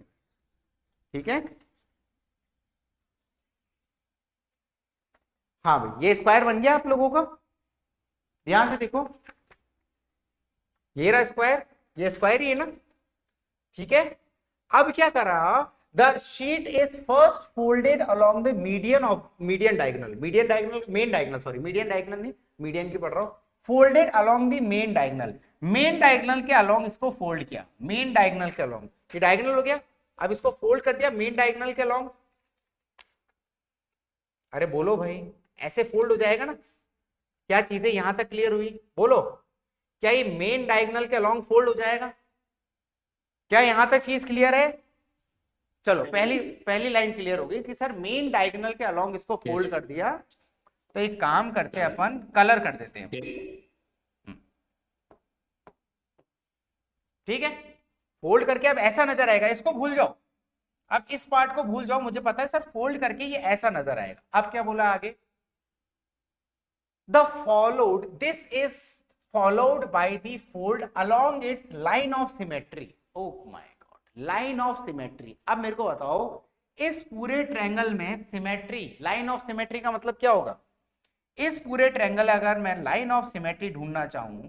ठीक है। हाँ भाई, ये स्क्वायर बन गया आप लोगों का, ध्यान से देखो, ये रहा स्क्वायर, ये स्क्वायर ही है ना, ठीक है। अब क्या करा, the sheet is first folded along the median diagonal, main diagonal, sorry median diagonal नहीं, मीडियन की पढ़ रहा हूं। Folded along the main diagonal, main diagonal के अलोंग इसको फोल्ड किया, मेन डायगोनल के अलोंग, ये डायगोनल हो गया, अब इसको फोल्ड कर दिया मेन डायगोनल के अलोंग। अरे बोलो भाई, ऐसे फोल्ड हो जाएगा ना? क्या चीजें यहां तक क्लियर हुई, बोलो, क्या ये मेन डायगोनल के अलोंग फोल्ड हो जाएगा? क्या यहां तक चीज क्लियर है? चलो पहली लाइन क्लियर हो गई कि सर मेन डायगोनल के अलोंग इसको फोल्ड कर दिया, तो एक काम करते हैं अपन, कलर कर देते हैं, ठीक है। फोल्ड करके अब ऐसा नजर आएगा, इसको भूल जाओ, अब इस पार्ट को भूल जाओ, मुझे पता है सर फोल्ड करके ये ऐसा नजर आएगा। अब क्या बोला आगे, this is followed by the fold along it's line of symmetry. Oh my God, line of symmetry. अब मेरे को बताओ, इस पूरे ट्रायंगल में सिमेट्री, लाइन ऑफ सिमेट्री का मतलब क्या होगा? इस पूरे ट्रायंगल अगर मैं लाइन ऑफ सिमेट्री ढूंढना चाहूं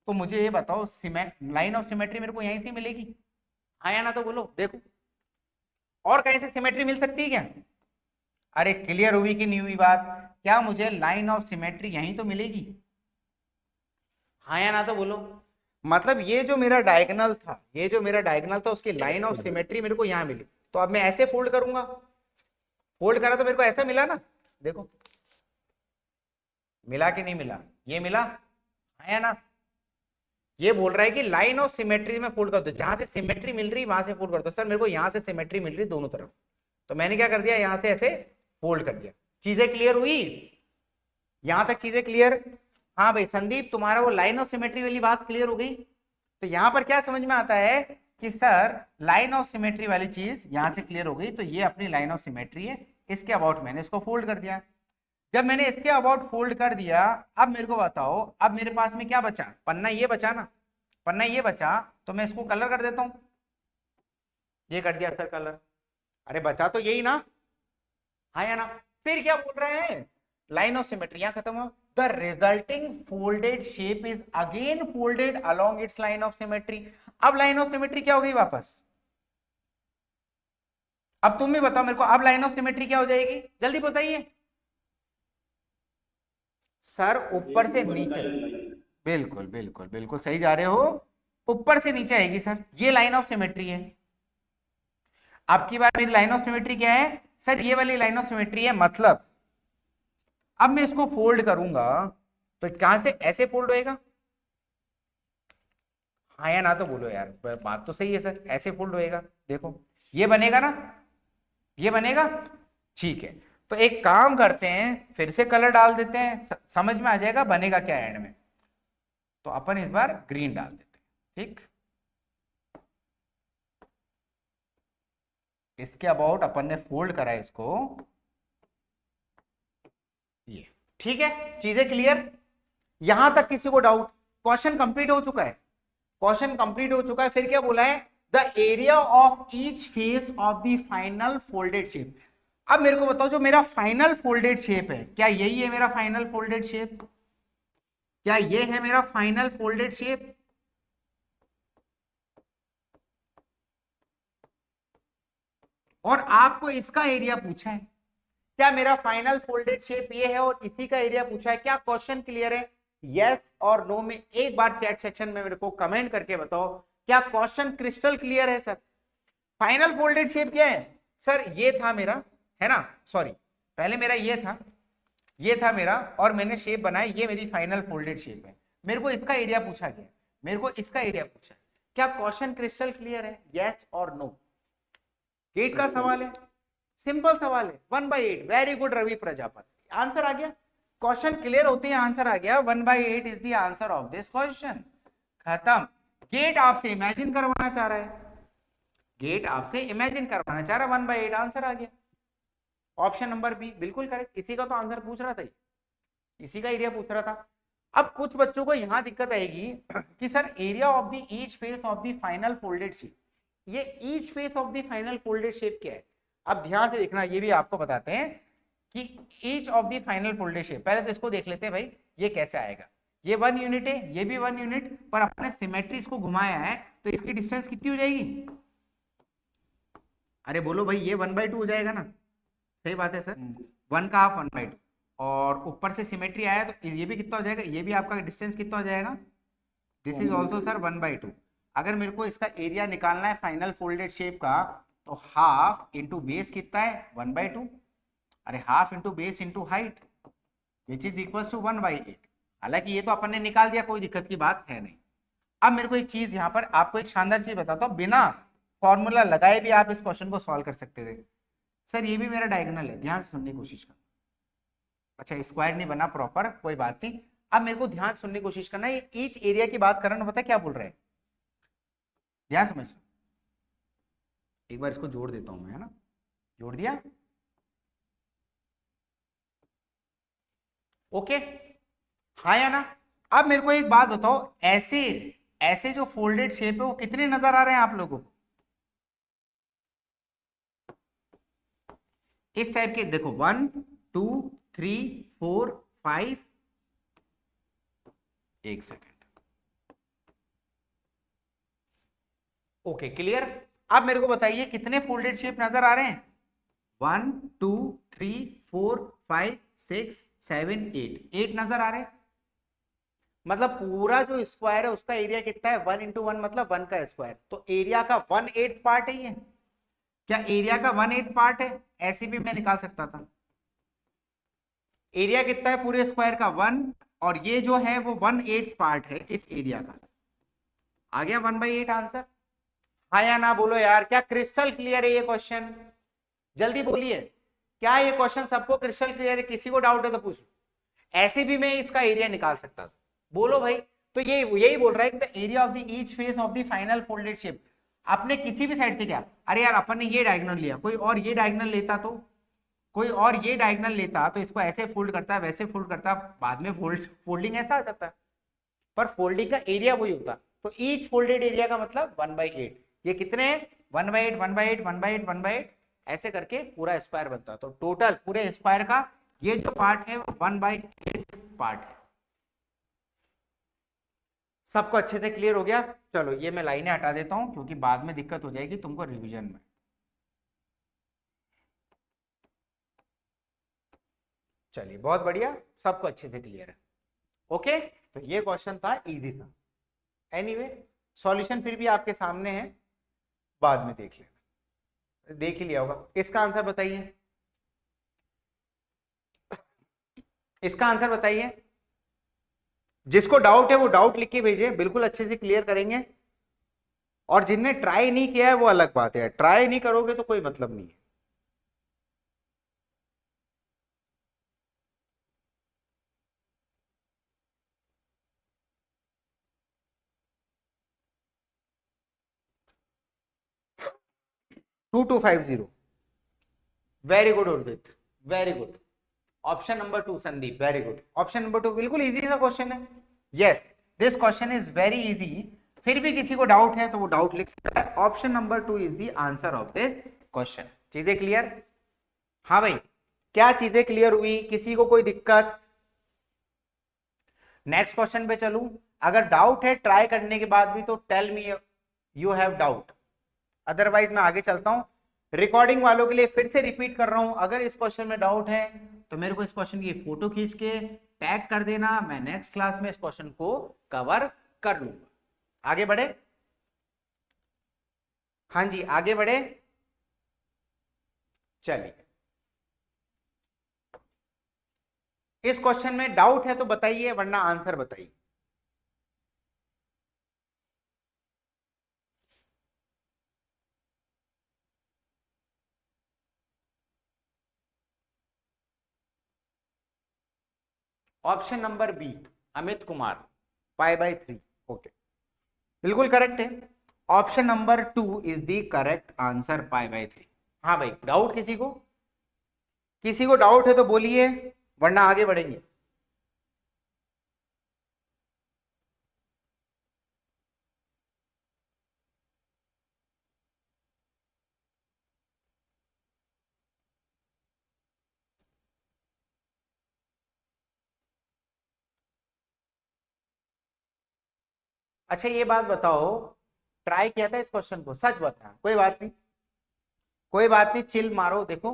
तो मुझे ये बताओ, लाइन ऑफ सिमेट्री मेरे को यहीं से मिलेगी, हाँ या ना? तो बोलो, देखो और कहीं से सिमेट्री मिल सकती है क्या? अरे क्लियर हुई कि नहीं हुई बात? क्या मुझे लाइन ऑफ सिमेट्री यहीं तो मिलेगी, हाँ या ना? तो बोलो। मतलब ये जो मेरा डायगोनल था, ये जो मेरा डायगोनल था, उसकी लाइन ऑफ सिमेट्री मेरे को यहां मिली, तो अब मैं ऐसे फोल्ड करूंगा, फोल्ड करा तो मेरे को ऐसा मिला ना, देखो मिला कि नहीं मिला, ये मिला, हाँ या ना? ये बोल रहा है कि लाइन ऑफ सिमेट्री में फोल्ड कर दो, जहां से सिमेट्री मिल रही वहां से फोल्ड कर दो। सर मेरे को यहां से सिमेट्री मिल रही दोनों तरफ, तो मैंने क्या कर दिया, यहां से ऐसे फोल्ड कर दिया। चीजें क्लियर हुई? यहां तक चीजें क्लियर? हाँ भाई संदीप, तुम्हारा वो लाइन ऑफ सिमेट्री वाली बात क्लियर हो गई। तो यहां पर क्या समझ में आता है कि सर लाइन ऑफ सिमेट्री वाली चीज यहां से क्लियर हो गई, तो ये अपनी लाइन ऑफ सिमेट्री है, इसके अबाउट मैंने इसको फोल्ड कर दिया। जब मैंने इसके अबाउट फोल्ड कर दिया, अब मेरे को बताओ, अब मेरे पास में क्या बचा, पन्ना ये बचा ना, पन्ना ये बचा, तो मैं इसको कलर कर देता हूं। ये कर दिया सर कलर। अरे बचा तो यही ना, हाँ या ना। फिर क्या बोल रहे हैं, लाइन ऑफ सिमेट्री यहां खत्म हो। The resulting folded shape is again folded along it's line of symmetry. अब लाइन ऑफ सिमेट्री क्या हो गई वापस, अब तुम भी बताओ मेरे को, अब लाइन ऑफ सिमेट्री क्या हो जाएगी, जल्दी बताइए सर। ऊपर से नीचे, बिल्कुल बिल्कुल बिल्कुल सही जा रहे हो, ऊपर से नीचे आएगी सर, ये लाइन ऑफ सिमेट्री है। आपकी बार मेरी लाइन ऑफ सिमेट्री क्या है सर, ये वाली लाइन ऑफ सिमेट्री है। मतलब अब मैं इसको फोल्ड करूंगा तो कहां से ऐसे फोल्ड होएगा, हाँ या ना तो बोलो यार, बात तो सही है सर, ऐसे फोल्ड होएगा। देखो ये बनेगा ना, ये बनेगा, ठीक है। तो एक काम करते हैं, फिर से कलर डाल देते हैं, समझ में आ जाएगा बनेगा क्या एंड में। तो अपन इस बार ग्रीन डाल देते हैं, ठीक। इसके अबाउट अपन ने फोल्ड करा है इसको, ये ठीक है। चीजें क्लियर, यहां तक किसी को डाउट? क्वेश्चन कंप्लीट हो चुका है, क्वेश्चन कंप्लीट हो चुका है। फिर क्या बोला है, the area of each face of the final folded shape. अब मेरे को बताओ, जो मेरा फाइनल फोल्डेड शेप है, क्या यही है मेरा फाइनल फोल्डेड शेप, क्या ये है मेरा फाइनल फोल्डेड शेप? और आपको इसका एरिया पूछा है, क्या मेरा फाइनल फोल्डेड शेप ये है और इसी का एरिया पूछा है? क्या क्वेश्चन क्लियर है? यस और नो में एक बार चैट सेक्शन में मेरे को कमेंट करके बताओ, क्या क्वेश्चन क्रिस्टल क्लियर है सर? फाइनल फोल्डेड शेप क्या है सर? ये था मेरा, है ना, सॉरी पहले मेरा ये था मेरा, और मैंने शेप बनाया, ये मेरी फाइनल फोल्डेड शेप है। मेरे को इसका एरिया पूछा गया, मेरे को इसका एरिया पूछा। क्या क्वेश्चन क्रिस्टल क्लियर है? यस और नो। गेट का सवाल है, सिंपल सवाल है, 1/8। Very good Ravi Prajapati, answer आ गया। क्वेश्चन क्लियर होते ही आंसर आ गया, 1/8 is the answer of this question. खत्म। गेट आपसे इमेजिन करवाना चाह रहा है, गेट आपसे इमेजिन करवाना चाह रहा है, 1/8 आंसर आ गया। ऑप्शन नंबर बी बिल्कुल करेक्ट, इसी का तो आंसर पूछ रहा था, इसी का एरिया पूछ रहा था। अब कुछ बच्चों को यहां दिक्कत आएगी कि sir area of the each face of the final folded shape, ये each face of the final folded shape क्या है? अब ध्यान से देखना, ये भी आपको बताते हैं कि each of the final folded shape. पहले तो इसको देख लेते हैं भाई, ये कैसे आएगा। ये 1 यूनिट है, ये भी 1 यूनिट, पर अपने सिमेट्री इसको घुमाया है, तो इसकी डिस्टेंस कितनी हो जाएगी? अरे बोलो भाई, ये 1/2 हो जाएगा ना, सही बात है सर, 1 का हाफ 1/2, और ऊपर से सिमेट्री आया तो ये भी कितना हो जाएगा, ये भी आपका डिस्टेंस कितना हो जाएगा? This is also sir 1/2। अगर मेरे को इसका एरिया निकालना है फाइनल फोल्डेड शेप का, तो हाफ इंटू बेस कितना है? 1/2। अरे half into base into height, which is equal to 1/8। हालांकि ये तो अपन ने निकाल दिया, कोई दिक्कत की बात है नहीं। अब मेरे को एक चीज यहाँ पर आपको एक शानदार चीज बताता हूँ, बिना फॉर्मूला लगाए भी आप इस क्वेश्चन को सॉल्व कर सकते थे। सर ये भी मेरा डायगोनल है, ध्यान से सुनने की कोशिश करना। अच्छा स्क्वायर नहीं बना प्रॉपर, कोई बात नहीं। अब मेरे को ध्यान सुनने की कोशिश करना है, ईच एरिया की बात करना, पता है क्या बोल रहे हैं, ध्यान समझ। एक बार इसको जोड़ देता हूं मैं, है ना, जोड़ दिया, ओके, हाँ या ना। अब मेरे को एक बात बताओ, ऐसे ऐसे जो फोल्डेड शेप है वो कितने नजर आ रहे हैं आप लोगों को? इस टाइप के देखो, 1 2 3 4 5, एक सेकेंड, ओके क्लियर। अब मेरे को बताइए कितने फोल्डेड शेप नजर आ रहे हैं? 1 2 3 4 5 6 7 8 नजर आ रहे हैं। मतलब पूरा जो स्क्वायर है उसका एरिया कितना है? 1 इंटू 1 मतलब 1 का स्क्वायर, तो एरिया का 1/8 पार्ट है ये। क्या एरिया का 1/8 पार्ट है? ऐसे भी मैं निकाल सकता था। एरिया कितना है पूरे स्क्वायर का? 1, और ये जो है वो 1/8 पार्ट है इस एरिया का। आ गया 1/8 आंसर, हाँ या ना बोलो यार। क्या क्रिस्टल क्लियर है ये क्वेश्चन? जल्दी बोलिए, क्या ये क्वेश्चन सबको क्रिस्टल क्लियर है? किसी को डाउट है तो पूछो। ऐसे भी मैं इसका एरिया निकाल सकता था, बोलो भाई। तो ये यही बोल रहा है कि the area of the each face of the final folded shape. आपने किसी भी साइड से क्या, अरे यार अपन ने ये डायगोनल लिया, कोई और ये डायगोनल लेता तो कोई और ये डायगोनल लेता तो इसको ऐसे फोल्ड करता है, वैसे फोल्ड करता, बाद में फोल्डिंग ऐसा आ जाता है, पर फोल्डिंग का एरिया वही होता। तो ईच फोल्डेड एरिया का मतलब 1/8। ये कितने हैं? 1/8, 1/8, 1/8, 1/8, ऐसे करके पूरा स्क्वायर बनता है। तो टोटल पूरे स्क्वायर का ये जो पार्ट है वो 1/8 पार्ट है। सबको अच्छे से क्लियर हो गया? चलो ये मैं लाइनें हटा देता हूं क्योंकि बाद में दिक्कत हो जाएगी तुमको रिवीजन में। चलिए बहुत बढ़िया, सबको अच्छे से क्लियर है। ओके, तो ये क्वेश्चन था इजी सा। एनीवे सॉल्यूशन फिर भी आपके सामने है, बाद में देख लेना, देख ही लिया होगा। इसका आंसर बताइए, इसका आंसर बताइए। जिसको डाउट है वो डाउट लिख के भेजिए, बिल्कुल अच्छे से क्लियर करेंगे। और जिनने ट्राई नहीं किया है वो अलग बात है, ट्राई नहीं करोगे तो कोई मतलब नहीं है। To 250, very good Urjit, very good. Option number 2 Sandeep, very good. Option number 2 बिल्कुल इजी सा क्वेश्चन है। Yes, this question is very easy. फिर भी किसी को डाउट है तो वो डाउट लिख सकता है। Option number 2 is the answer of this question. चीजें क्लियर? हाँ भाई, क्या चीजें क्लियर हुई? किसी को कोई दिक्कत? नेक्स्ट क्वेश्चन पे चलूं? अगर डाउट है ट्राई करने के बाद भी तो tell me you have doubt, otherwise मैं आगे चलता हूं। रिकॉर्डिंग वालों के लिए फिर से रिपीट कर रहा हूं, अगर इस क्वेश्चन में डाउट है तो मेरे को इस क्वेश्चन की फोटो खींच के टैग कर देना, मैं नेक्स्ट क्लास में इस क्वेश्चन को कवर कर लूंगा। आगे बढ़े? हाँ जी आगे बढ़े। चलिए, इस क्वेश्चन में डाउट है तो बताइए, वरना आंसर बताइए। Option number B, Amit Kumar, π/3। Okay, बिल्कुल करेक्ट है। Option number 2 is the correct answer, π/3। हाँ भाई, डाउट किसी को? किसी को डाउट है तो बोलिए, वरना आगे बढ़ेंगे। अच्छा ये बात बताओ, ट्राई किया था इस क्वेश्चन को? सच बता, कोई बात नहीं, कोई बात नहीं, चिल मारो। देखो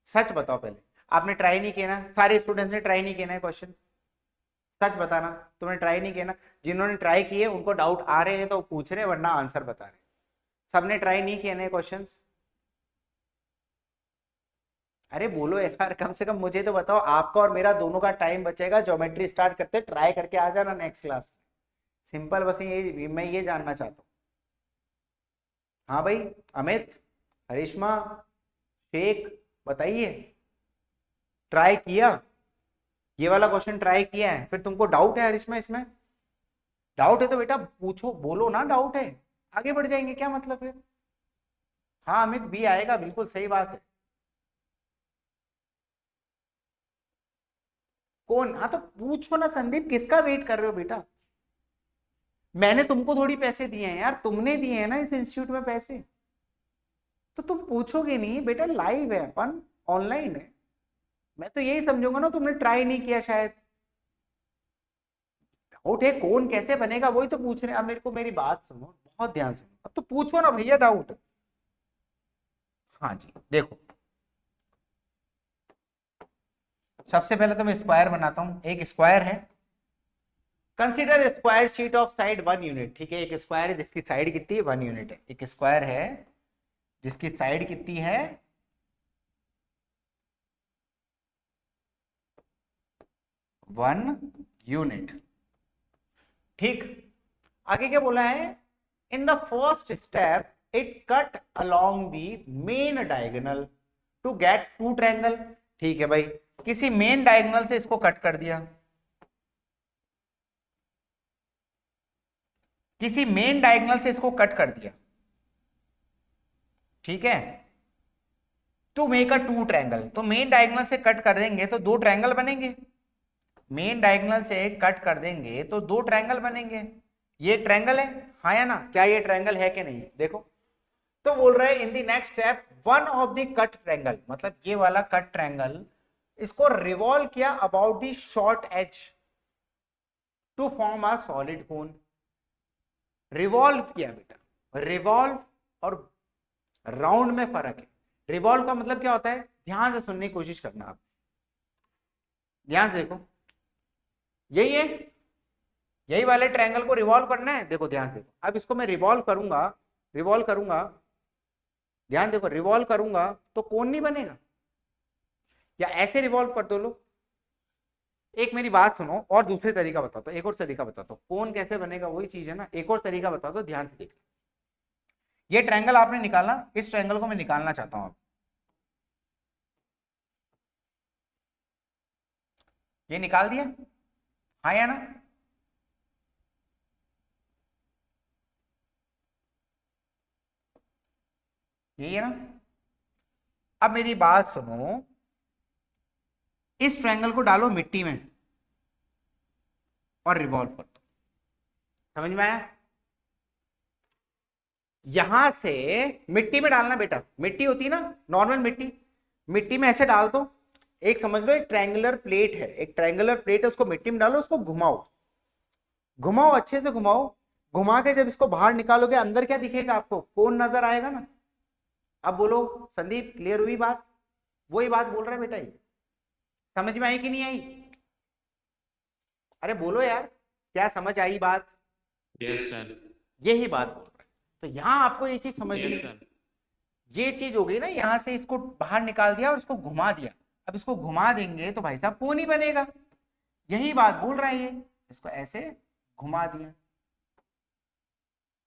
सच बताओ पहले, आपने ट्राई नहीं किया ना? सारे स्टूडेंट्स ने ट्राई नहीं किया ना क्वेश्चन? सच बताना, तुमने ट्राई नहीं किया ना? जिन्होंने ट्राई किए उनको डाउट आ रहे हैं तो पूछ रहे, वरना आंसर बता रहे। सबने ट्राई नहीं किए ना क्वेश्चंस? अरे बोलो यार, कम से कम मुझे तो बताओ। आपका और मेरा दोनों का टाइम बचेगा, ज्योमेट्री स्टार्ट करते, ट्राई करके आ जाना नेक्स्ट क्लास। सिंपल, बस ये मैं ये जानना चाहता हूँ। हाँ भाई, अमित, हरिश्मा, शेख, बताइए, ट्राई किया? ये वाला क्वेश्चन ट्राई किया है? फिर तुमको डाउट है हरिश्मा इसमें? डाउट है तो बेटा पूछो, बोलो ना डाउट है, आगे बढ़ जाएंगे, क्या मतलब है? हाँ अमित, बी आएगा, बिल्कुल सही बात है। कौन? हाँ तो पूछो ना संदीप, किसका वेट कर रहे हो बेटा? मैंने तुमको थोड़ी पैसे दिए हैं यार, तुमने दिए हैं ना इस इंस्टीट्यूट में पैसे, तो तुम पूछोगे नहीं बेटा, लाइव है अपन, ऑनलाइन है। मैं तो यही समझूंगा ना तुमने ट्राई नहीं किया शायद। डाउट है कौन कैसे बनेगा, वही तो पूछ रहे हैं। अब मेरे को मेरी बात सुनो, बहुत ध्यान सुनो, अब तो पूछो ना भैया डाउट। हाँ जी देखो, सबसे पहले तो मैं स्क्वायर बनाता हूं। एक स्क्वायर है, consider square sheet of side 1 unit. ठीक है, एक स्क्वायर है जिसकी साइड कितनी है? 1 यूनिट है। एक स्क्वायर है जिसकी साइड कितनी है? 1 यूनिट। ठीक, आगे क्या बोला है? In the first step it cut along the main diagonal to get two triangle. ठीक है भाई, किसी मेन डायगोनल से इसको कट कर दिया, किसी मेन डायगोनल से इसको कट कर दिया। ठीक है, to make a two triangle, तो मेन डायगोनल से कट कर देंगे तो दो ट्रायंगल बनेंगे, मेन डायगोनल से कट कर देंगे तो दो ट्रायंगल बनेंगे। ये ट्रायंगल है, हाँ या ना, क्या ये ट्रायंगल है कि नहीं, देखो। तो बोल रहे हैं in the next step one of the cut triangle, मतलब ये वाला कट ट्रायंगल, इसको रिवॉल्व किया about the short edge to form a solid cone. Revolve किया बेटा, रिवॉल्व और राउंड में फर्क है। रिवॉल्व का मतलब क्या होता है, ध्यान से सुनने की कोशिश करना आप, ध्यान से देखो, यही है, यही वाले ट्रायंगल को रिवॉल्व करना है, देखो ध्यान से। अब इसको मैं रिवॉल्व करूंगा, रिवॉल्व करूंगा, ध्यान देखो, रिवॉल्व करूंगा तो कोन नहीं बनेगा, या ऐसे रिवॉल्व कर दो लोग। एक मेरी बात सुनो और दूसरे तरीका बताता हूं, एक और तरीका बताता हूं, कोन कैसे बनेगा वही चीज है ना, एक और तरीका बता दो, ध्यान से देखो। ये ट्रायंगल आपने निकाला, इस ट्रायंगल को मैं निकालना चाहता हूं अब, ये निकाल दिया, हाँ या ना, यही है ना। अब मेरी बात सुनो, इस ट्रायंगल को डालो मिट्टी में और रिवॉल्व कर दो, समझ में आया। यहां से मिट्टी में डालना बेटा, मिट्टी होती है ना नॉर्मल मिट्टी, मिट्टी में ऐसे डाल दो, एक समझ लो एक ट्रायंगुलर प्लेट है, एक ट्रायंगुलर प्लेट है, उसको मिट्टी में डालो, उसको घुमाओ, घुमाओ अच्छे से घुमाओ, घुमा के जब इसको बाहर निकालोगे अंदर क्या दिखेगा आपको, कोन नजर आएगा ना। अब बोलो संदीप क्लियर हुई बात, वही बात बोल रहा है बेटा, ये समझ में आई कि नहीं आई, अरे बोलो यार, क्या समझ आई बात, यस सर, यही बात बोल रहा है। तो यहां आपको ये चीज समझ यस में, सर, ये चीज हो गई ना, यहां से इसको बाहर निकाल दिया और इसको घुमा दिया, अब इसको घुमा देंगे तो भाई साहब कोन ही बनेगा, यही बात बोल रहा है ये, इसको ऐसे घुमा दिया,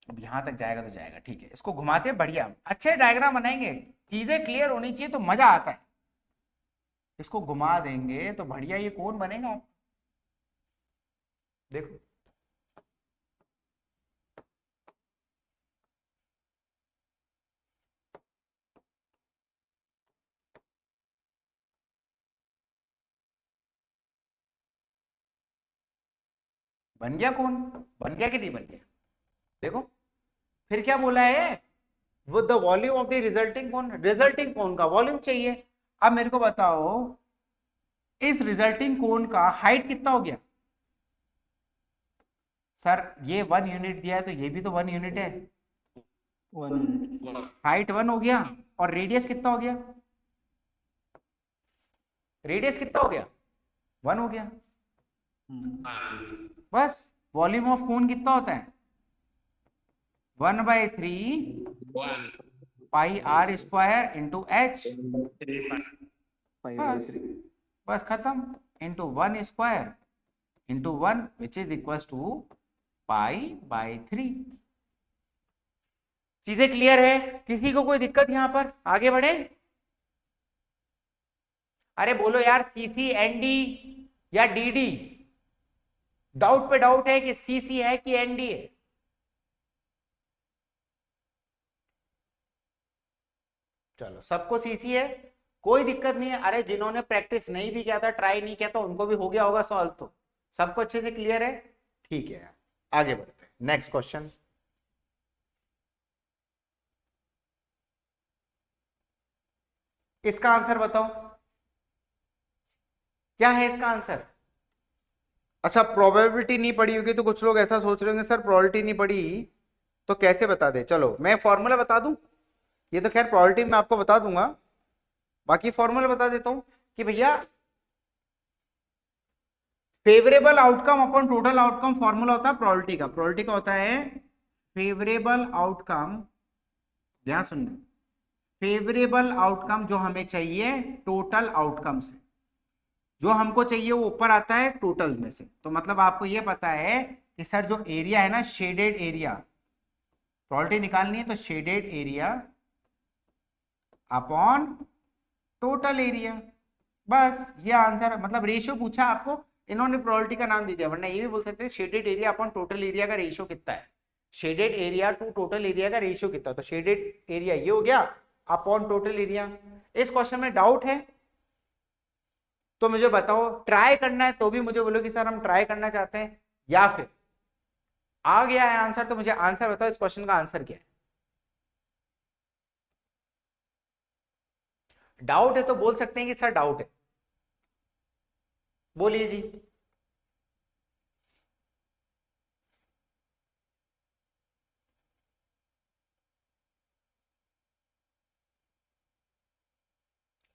अब यहां तक जाएगा तो जाएगा, ठीक है, इसको घुमाते बढ़िया, अच्छे डायग्राम बनाएंगे, चीजें क्लियर होनी चाहिए तो मजा आता है, इसको घुमा देंगे तो बढ़िया ये कोन बनेगा, आप देखो। बन गया कौन, बन गया कि नहीं बन गया, देखो। फिर क्या बोला है, वो the volume of the resulting cone, resulting cone का वॉल्यूम चाहिए। अब मेरे को बताओ इस रिजल्टिंग कोन का हाइट कितना हो गया, सर ये 1 यूनिट दिया है तो ये भी तो 1 यूनिट है, हाइट 1 हो गया, और रेडियस कितना हो गया, रेडियस कितना हो गया, 1 हो गया, बस। वॉल्यूम ऑफ कोन कितना होता है, 1/3 pi are square into H, बस बस खत्म, into 1 square into 1 which is equal to पाई/3। चीजें क्लियर है, किसी को कोई दिक्कत यहां पर, आगे बढ़े। अरे बोलो यार सीसी एनडी या डीडी, डाउट पे डाउट है कि सीसी है कि एनडी है, चलो सबको सीसी है, कोई दिक्कत नहीं है। अरे जिन्होंने प्रैक्टिस नहीं भी किया था, ट्राई नहीं किया था, उनको भी हो गया होगा सॉल्व, तो सबको अच्छे से क्लियर है, ठीक है। आगे बढ़ते हैं, नेक्स्ट क्वेश्चन। इसका आंसर बताओ, क्या है इसका आंसर। अच्छा प्रोबेबिलिटी नहीं पड़ी होगी तो कुछ लोग ऐसा सोच रहे होंगे सर प्रोबेबिलिटी नहीं पड़ी तो कैसे बता दे, चलो मैं फॉर्मूला बता दूं, ये तो खैर प्रोबेबिलिटी में आपको बता दूंगा, बाकी फॉर्मूला बता देता हूं कि भैया favourable outcome upon total outcome formula होता है प्रोबेबिलिटी का, प्रोबेबिलिटी का होता है फेवरेबल आउटकम, ध्यान सुनना, फेवरेबल आउटकम जो हमें चाहिए टोटल आउटकम से, जो हमको चाहिए वो ऊपर आता है टोटल में से। तो मतलब आपको ये पता है कि सर जो एरिया है ना, शेडेड एरिया, प्रोबेबिलिटी निकालनी है तो shaded area upon total area, बस ये आंसर, मतलब रेशियो पूछा आपको, इन्होंने प्रोबेबिलिटी का नाम दे दिया, वरना ये भी बोल सकते हैं shaded area upon total area का रेशियो कितना है, shaded area to total area का रेशियो कितना, तो शेडेड एरिया ये हो गया अपॉन टोटल एरिया। इस क्वेश्चन में डाउट है तो मुझे बताओ, ट्राई करना है तो भी मुझे बोलो कि सर हम ट्राई करना चाहते हैं, या फिर आ गया है आंसर तो मुझे आंसर बताओ, इस क्वेश्चन का आंसर क्या है। डाउट है तो बोल सकते हैं कि सर डाउट है, बोलिए जी।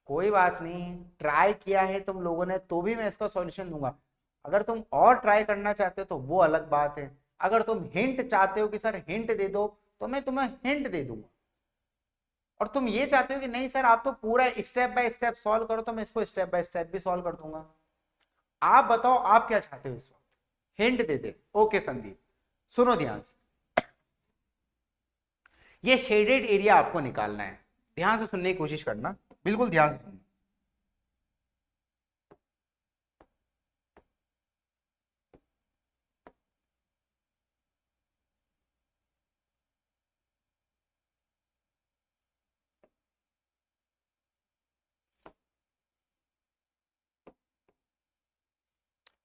कोई बात नहीं, ट्राई किया है तुम लोगों ने तो भी मैं इसका सॉल्यूशन दूंगा। अगर तुम और ट्राई करना चाहते हो तो वो अलग बात है। अगर तुम हिंट चाहते हो कि सर हिंट दे दो तो मैं तुम्हें हिंट दे दूंगा, और तुम ये चाहते हो कि नहीं सर आप तो पूरा स्टेप बाय स्टेप सॉल्व करो तो मैं इसको स्टेप बाय स्टेप भी सॉल्व कर दूंगा। आप बताओ आप क्या चाहते हो इस वक्त, हिंट दे दे। ओके संदीप, सुनो ध्यान से, ये शेडेड एरिया आपको निकालना है, ध्यान से सुनने की कोशिश करना, बिल्कुल ध्यान से सुनना।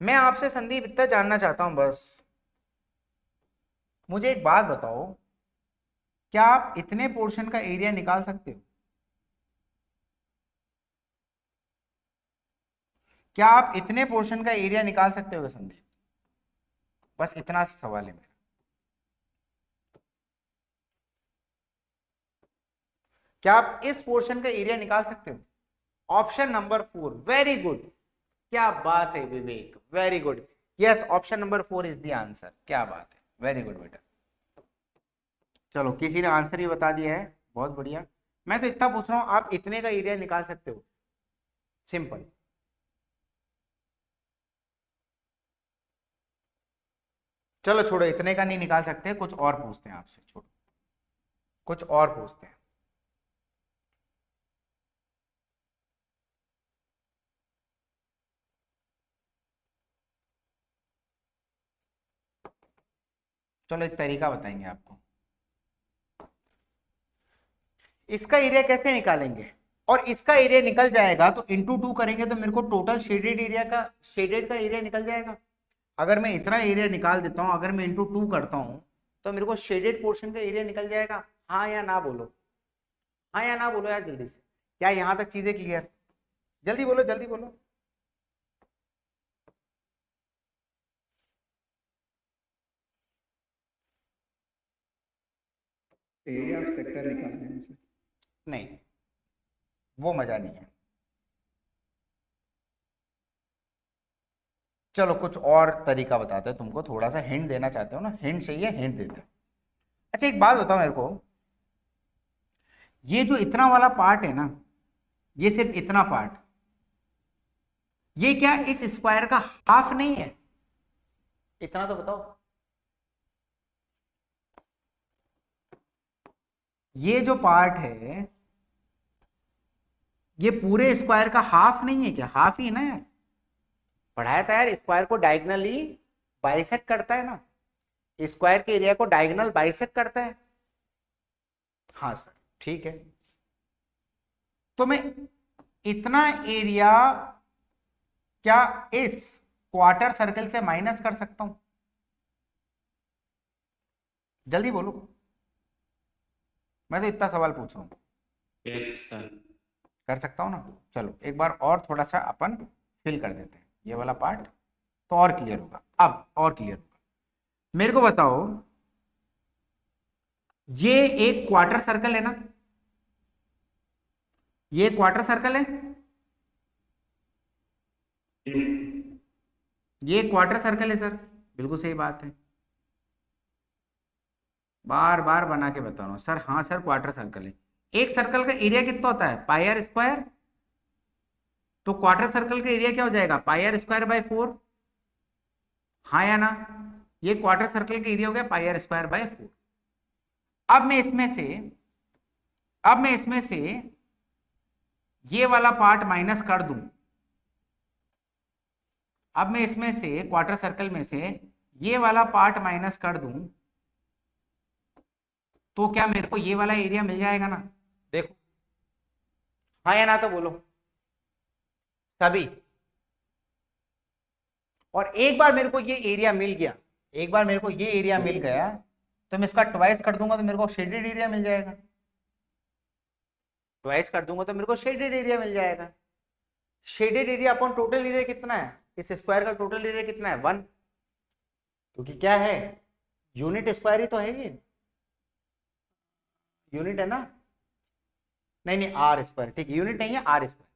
मैं आपसे संदीप इतना जानना चाहता हूं बस, मुझे एक बात बताओ, क्या आप इतने पोर्शन का एरिया निकाल सकते हो? क्या आप इतने पोर्शन का एरिया निकाल सकते हो संदीप? बस इतना सा सवाल है मेरा। क्या आप इस पोर्शन का एरिया निकाल सकते हो? ऑप्शन नंबर 4, वेरी गुड, क्या बात है Vivek, very good, yes option number 4 is the answer, क्या बात है, वेरी गुड बेटा। चलो किसी ने आंसर ही बता दिया है, बहुत बढ़िया। मैं तो इतना पूछ रहा हूं, आप इतने का एरिया निकाल सकते हो? सिंपल। चलो छोड़ो, इतने का नहीं निकाल सकते, कुछ और पूछते हैं आपसे, छोड़ो कुछ और पूछते हैं। चलो एक तरीका बताएंगे आपको, इसका एरिया कैसे निकालेंगे, और इसका एरिया निकल जाएगा तो इंटू 2 करेंगे तो मेरे को टोटल शेडेड एरिया का, शेडेड का एरिया निकल जाएगा। अगर मैं इतना एरिया निकाल देता हूं, अगर मैं इंटू 2 करता हूं तो मेरे को शेडेड पोर्शन का एरिया निकल जाएगा। हाँ या ना बोलो, हाँ या ना बोलो यार जल्दी से, क्या यहां तक चीजें क्लियर? जल्दी बोलो जल्दी बोलो। एरिया ऑफ सेक्टर निकालने हैं इसे। नहीं, वो मजा नहीं है। चलो कुछ और तरीका बताते हैं तुमको, थोड़ा सा हिंट देना चाहते हो ना, हिंट चाहिए, हिंट देते हैं। अच्छा एक बात बताओ मेरे को, ये जो इतना वाला पार्ट है ना, ये सिर्फ इतना पार्ट, ये क्या इस स्क्वायर का हाफ नहीं है? इतना तो बताओ। ये जो पार्ट है ये पूरे स्क्वायर का हाफ नहीं है क्या? हाफ ही है ना यार, पढ़ाया था यार, स्क्वायर को डायगनली बाइसेक्ट करता है ना, स्क्वायर के एरिया को डायगोनल बाइसेक्ट करता है। हाँ सर ठीक है, तो मैं इतना एरिया क्या इस क्वार्टर सर्कल से माइनस कर सकता हूं? जल्दी बोलो, मैं तो इतना सवाल पूछ रहा हूं। Yes sir. कर सकता हूं ना? चलो एक बार और थोड़ा सा अपन फिल कर देते हैं ये वाला पार्ट, तो और क्लियर होगा, अब और क्लियर होगा। मेरे को बताओ, ये एक क्वार्टर सर्कल है ना, ये क्वार्टर सर्कल है, ये क्वार्टर सर्कल है सर, बिल्कुल सही बात है, बार बार बना के बता रहा हूं सर, हाँ सर क्वार्टर सर्कल है। एक सर्कल का एरिया कितना होता है? पाई आर स्क्वायर, तो क्वार्टर सर्कल का एरिया क्या हो जाएगा? पाई आर स्क्वायर बाय 4, हाँ या ना? ये क्वार्टर सर्कल का एरिया हो गया पाई आर स्क्वायर बाय 4। अब मैं इसमें से, अब मैं इसमें से ये वाला पार्ट माइनस कर दूं, अब मैं इसमें से क्वार्टर सर्कल में से ये वाला पार्ट माइनस कर दूं तो क्या मेरे को ये वाला एरिया मिल जाएगा ना? देखो हाँ या ना तो बोलो सभी। और एक बार मेरे को ये एरिया मिल गया, एक बार मेरे को ये एरिया मिल गया तो मैं इसका ट्वाइस कर दूंगा तो मेरे को शेडेड एरिया मिल जाएगा। ट्वाइस कर दूंगा तो मेरे को शेडेड एरिया मिल जाएगा। Shaded area upon total area कितना है, इस स्क्वायर का टोटल एरिया कितना है 1, क्योंकि क्या है यूनिट स्क्वायर ही तो है ये, यूनिट है ना, नहीं नहीं आर स्क्वायर, ठीक यूनिट नहीं है आर स्क्वायर।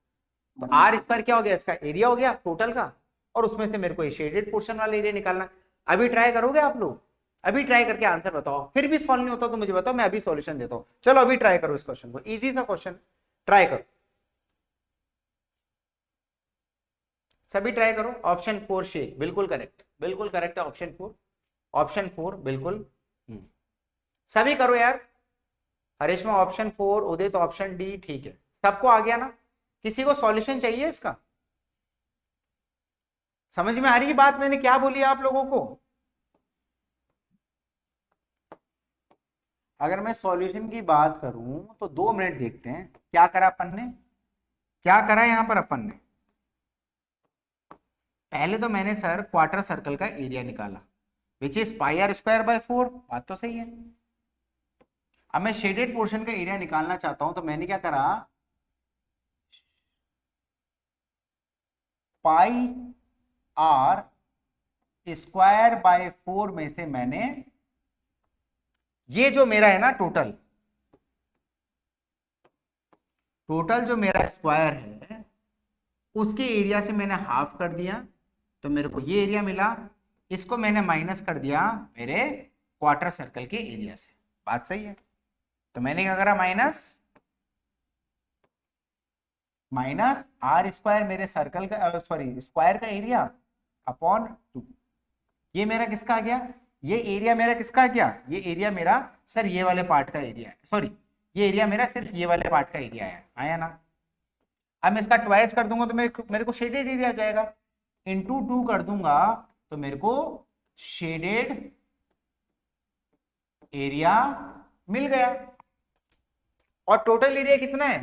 तो आर स्क्वायर क्या हो गया, इसका एरिया हो गया टोटल का, और उसमें से मेरे को ये शेडेड पोर्शन वाला एरिया निकालना। अभी ट्राई करोगे आप लोग, अभी ट्राई करके आंसर बताओ, फिर भी सॉल्व नहीं होता तो मुझे बताओ, मैं अभी सॉल्यूशन देता हूं। चलो अभी ट्राई करो इस क्वेश्चन को, इजी सा क्वेश्चन, ट्राई करो सभी, ट्राई करो। ऑप्शन 4 शेड बिल्कुल करेक्ट, बिल्कुल करेक्ट है ऑप्शन 4, ऑप्शन 4 बिल्कुल। सभी करो यार, हरीशमा ऑप्शन 4, उदय तो ऑप्शन डी, ठीक है सबको आ गया ना। किसी को सॉल्यूशन चाहिए इसका, समझ में आ रही है बात मैंने क्या बोली आप लोगों को। अगर मैं सॉल्यूशन की बात करूं तो 2 मिनट देखते हैं क्या करा अपन ने, क्या करा यहां पर अपन ने। पहले तो मैंने सर क्वार्टर सर्कल का एरिया निकाला which is pi are square by 4, बात तो सही है। अब मैं शेडेड पोर्शन का एरिया निकालना चाहता हूं तो मैंने क्या करा, पाई आर स्क्वायर बाय 4 में से मैंने ये जो मेरा है ना टोटल, टोटल जो मेरा स्क्वायर है उसके एरिया से मैंने हाफ कर दिया तो मेरे को ये एरिया मिला, इसको मैंने माइनस कर दिया मेरे क्वार्टर सर्कल के एरिया से, बात सही है। तो मैंने क्या करा, माइनस आर स्क्वायर मेरे सर्कल का सॉरी स्क्वायर का एरिया अपॉन 2, ये मेरा किसका आ गया, ये एरिया मेरा किसका आ गया, ये एरिया मेरा सर ये वाले पार्ट का एरिया है, सॉरी ये एरिया मेरा सिर्फ ये वाले पार्ट का एरिया है, आया ना। अब मैं इसका ट्वाइस कर दूंगा तो मेरे को शेडेड एरिया आ जाएगा, इंटू 2 कर दूंगा तो मेरे को शेडेड एरिया मिल गया। और टोटल एरिया कितना है,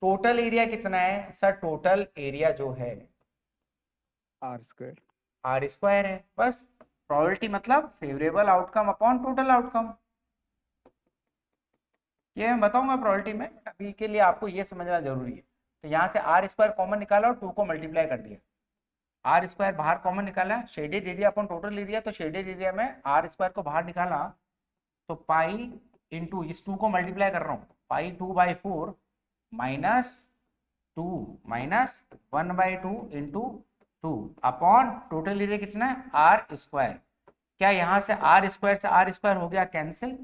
टोटल एरिया कितना है सर, टोटल एरिया जो है आर स्क्वायर, आर स्क्वायर है, बस प्रोबेबिलिटी मतलब favourable outcome upon total outcome, ये मैं बताऊंगा प्रोबेबिलिटी में, अभी के लिए आपको ये समझना जरूरी है। तो यहाँ से आर स्क्वायर कॉमन निकाला और 2 को मल्टीप्लाई कर दिया, आर स्क्वायर बाहर कॉमन निकाला, shaded area upon total area, तो शेडेड एरिया में आर स्क्वायर को बाहर निकाला तो पाई इंटू इस 2 को मल्टीप्लाई कर रहा हूँ, पाई 2/4 minus 2 minus 1/2 into 2 upon total area कितना है आर स्क्वायर। क्या यहाँ से आर स्क्वायर हो गया कैंसिल,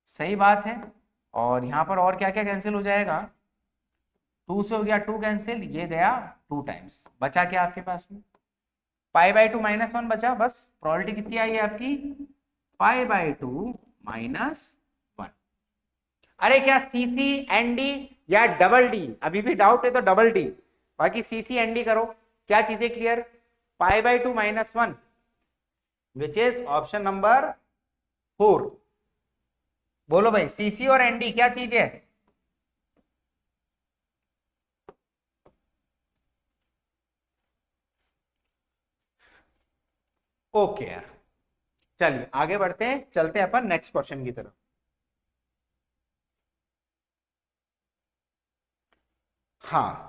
सही बात है। और यहाँ पर और क्या क्या कैंसिल हो जाएगा, 2 से हो गया 2 कैंसिल, ये गया 2 टाइम्स, बचा क्या आपके पास में पाई/2 -1 बचा, बस प्रोबेबिलिटी कितनी आई है आपकी पाई/2 -1। अरे क्या सीसी एनडी या डबल डी, अभी भी डाउट है तो डबल डी, बाकी सीसी एनडी करो, क्या चीजें क्लियर, पाई/2 -1 विच इज ऑप्शन नंबर 4। बोलो भाई सीसी और एनडी क्या चीज है, ओके यार चलिए आगे बढ़ते हैं, चलते हैं अपन नेक्स्ट क्वेश्चन की तरफ। हाँ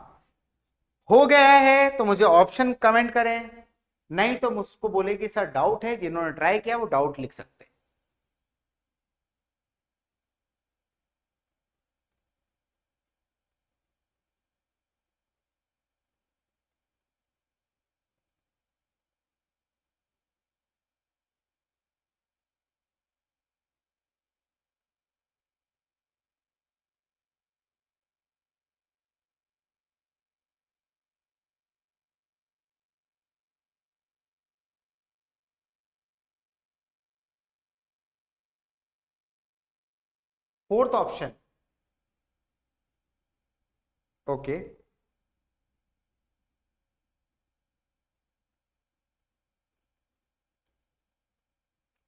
हो गया है तो मुझे ऑप्शन कमेंट करें, नहीं तो मुझको बोले कि सर डाउट है, जिन्होंने ट्राई किया वो डाउट लिख सकते हैं। Fourth option, okay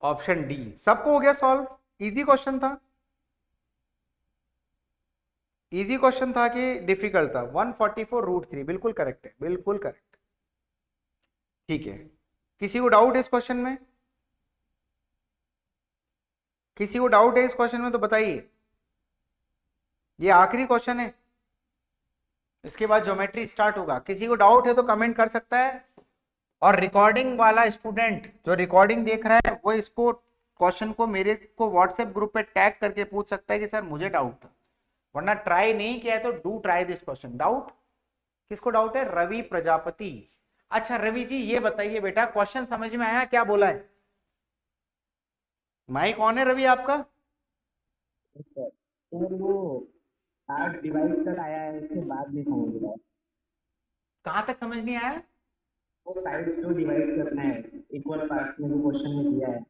option D, सबको हो गया सॉल्व, इजी क्वेश्चन था। इजी क्वेश्चन था कि डिफिकल्ट था? 144√3 बिल्कुल करेक्ट है, बिल्कुल करेक्ट। ठीक है, किसी को डाउट है इस क्वेश्चन में? किसी को डाउट है इस क्वेश्चन में तो बताइए। ये आखिरी क्वेश्चन है, इसके बाद ज्योमेट्री स्टार्ट होगा। किसी को डाउट है तो कमेंट कर सकता है। और रिकॉर्डिंग वाला स्टूडेंट जो रिकॉर्डिंग देख रहा है वो इसको क्वेश्चन को मेरे को व्हाट्सएप ग्रुप पे टैग करके पूछ सकता है कि सर मुझे डाउट था, वरना ट्राई नहीं किया है तो do try this question. Doubt किसको डाउट है? रवि प्रजापति। अच्छा रवि जी ये बताइए बेटा, क्वेश्चन समझ में आया? क्या बोला है? माइक ऑन है रवि आपका? सर वो पार्ट्स डिवाइड कर आया है, उसके बाद नहीं समझ रहा। कहां तक समझ नहीं आया? वो साइड्स जो डिवाइड करना है इक्वल पार्ट्स में जो क्वेश्चन में दिया है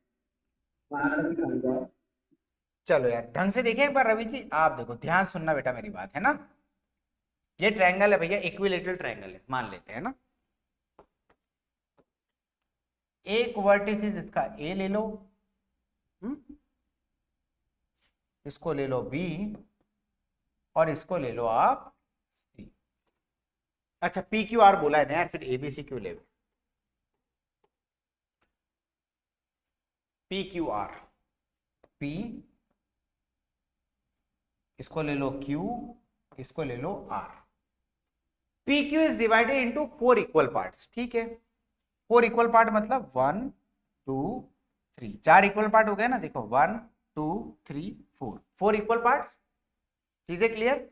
वहां तक ही समझा। चलो यार ढंग से देखिए एक बार रवि जी, आप देखो ध्यान सुनना बेटा मेरी बात, है ना? ये ट्रायंगल है भैया, इक्विलेटरल ट्रायंगल है, मान लेते हैं ना। एक वर्टिसिस इसका ए ले लो, इसको ले लो बी, और इसको ले लो आप सी। अच्छा पी क्यू आर बोला है ना यार, फिर एबीसी क्यों ले? पी क्यू आर, पी, इसको ले लो क्यू, इसको ले लो R. P Q is divided into 4 equal parts. ठीक है, 4 इक्वल पार्ट मतलब 1 2 3, 4 इक्वल पार्ट हो गए ना। देखो 1 2 3 4 इक्वल पार्ट्स। चीजें clear?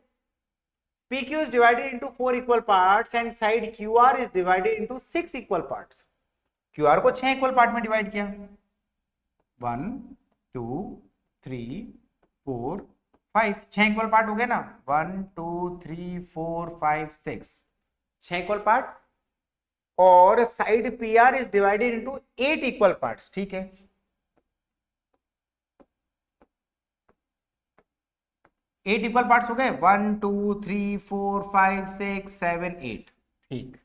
PQ is divided into 4 equal parts and side QR is divided into 6 equal parts. QR को 6 इक्वल पार्ट में डिवाइड किया, 1 2 3 4 5, 6 इक्वल पार्ट हो गए ना। 1 2 3 4 5 6, 6 इक्वल पार्ट। और side PR is divided into 8 equal parts. ठीक है, 8 इक्वल पार्ट्स हो गए, 1 2 3 4 5 6 7 8। ठीक,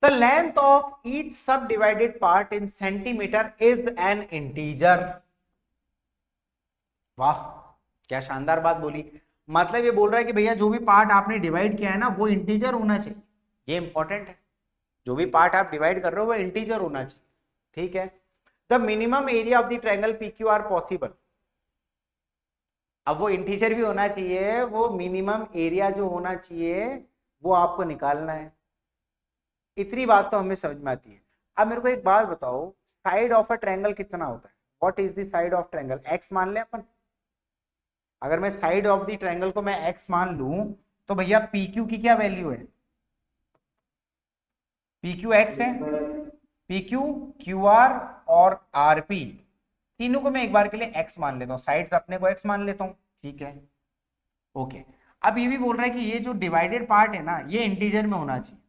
द लेंथ ऑफ ईच सब divided part in centimetre is an integer. वाह क्या शानदार बात बोली। मतलब ये बोल रहा है कि भैया जो भी पार्ट आपने डिवाइड किया है ना वो इंटीजर होना चाहिए। ये इंपॉर्टेंट है, जो भी पार्ट आप डिवाइड कर रहे हो वो इंटीजर होना चाहिए। ठीक है, the minimum area of the triangle PQ R possible. अब वो इंटीजर भी होना चाहिए, वो मिनिमम एरिया जो होना चाहिए वो आपको निकालना है। इतनी बात तो हमें समझ में आती है। अब मेरे को एक बात बताओ, साइड ऑफ अ ट्रायंगल कितना होता है? What is the side of triangle? x मान ले अपन। अगर मैं साइड ऑफ द ट्रायंगल को मैं x मान लूं तो भैया PQ की क्या वैल्यू है? PQ x है, PQ QR और RP तीनों को मैं एक बार के लिए x मान लेता हूं, साइड्स अपने को x मान लेता हूं। ठीक है, ओके। अब ये भी बोल रहा है कि ये जो डिवाइडेड पार्ट है ना ये इंटीजर में होना चाहिए।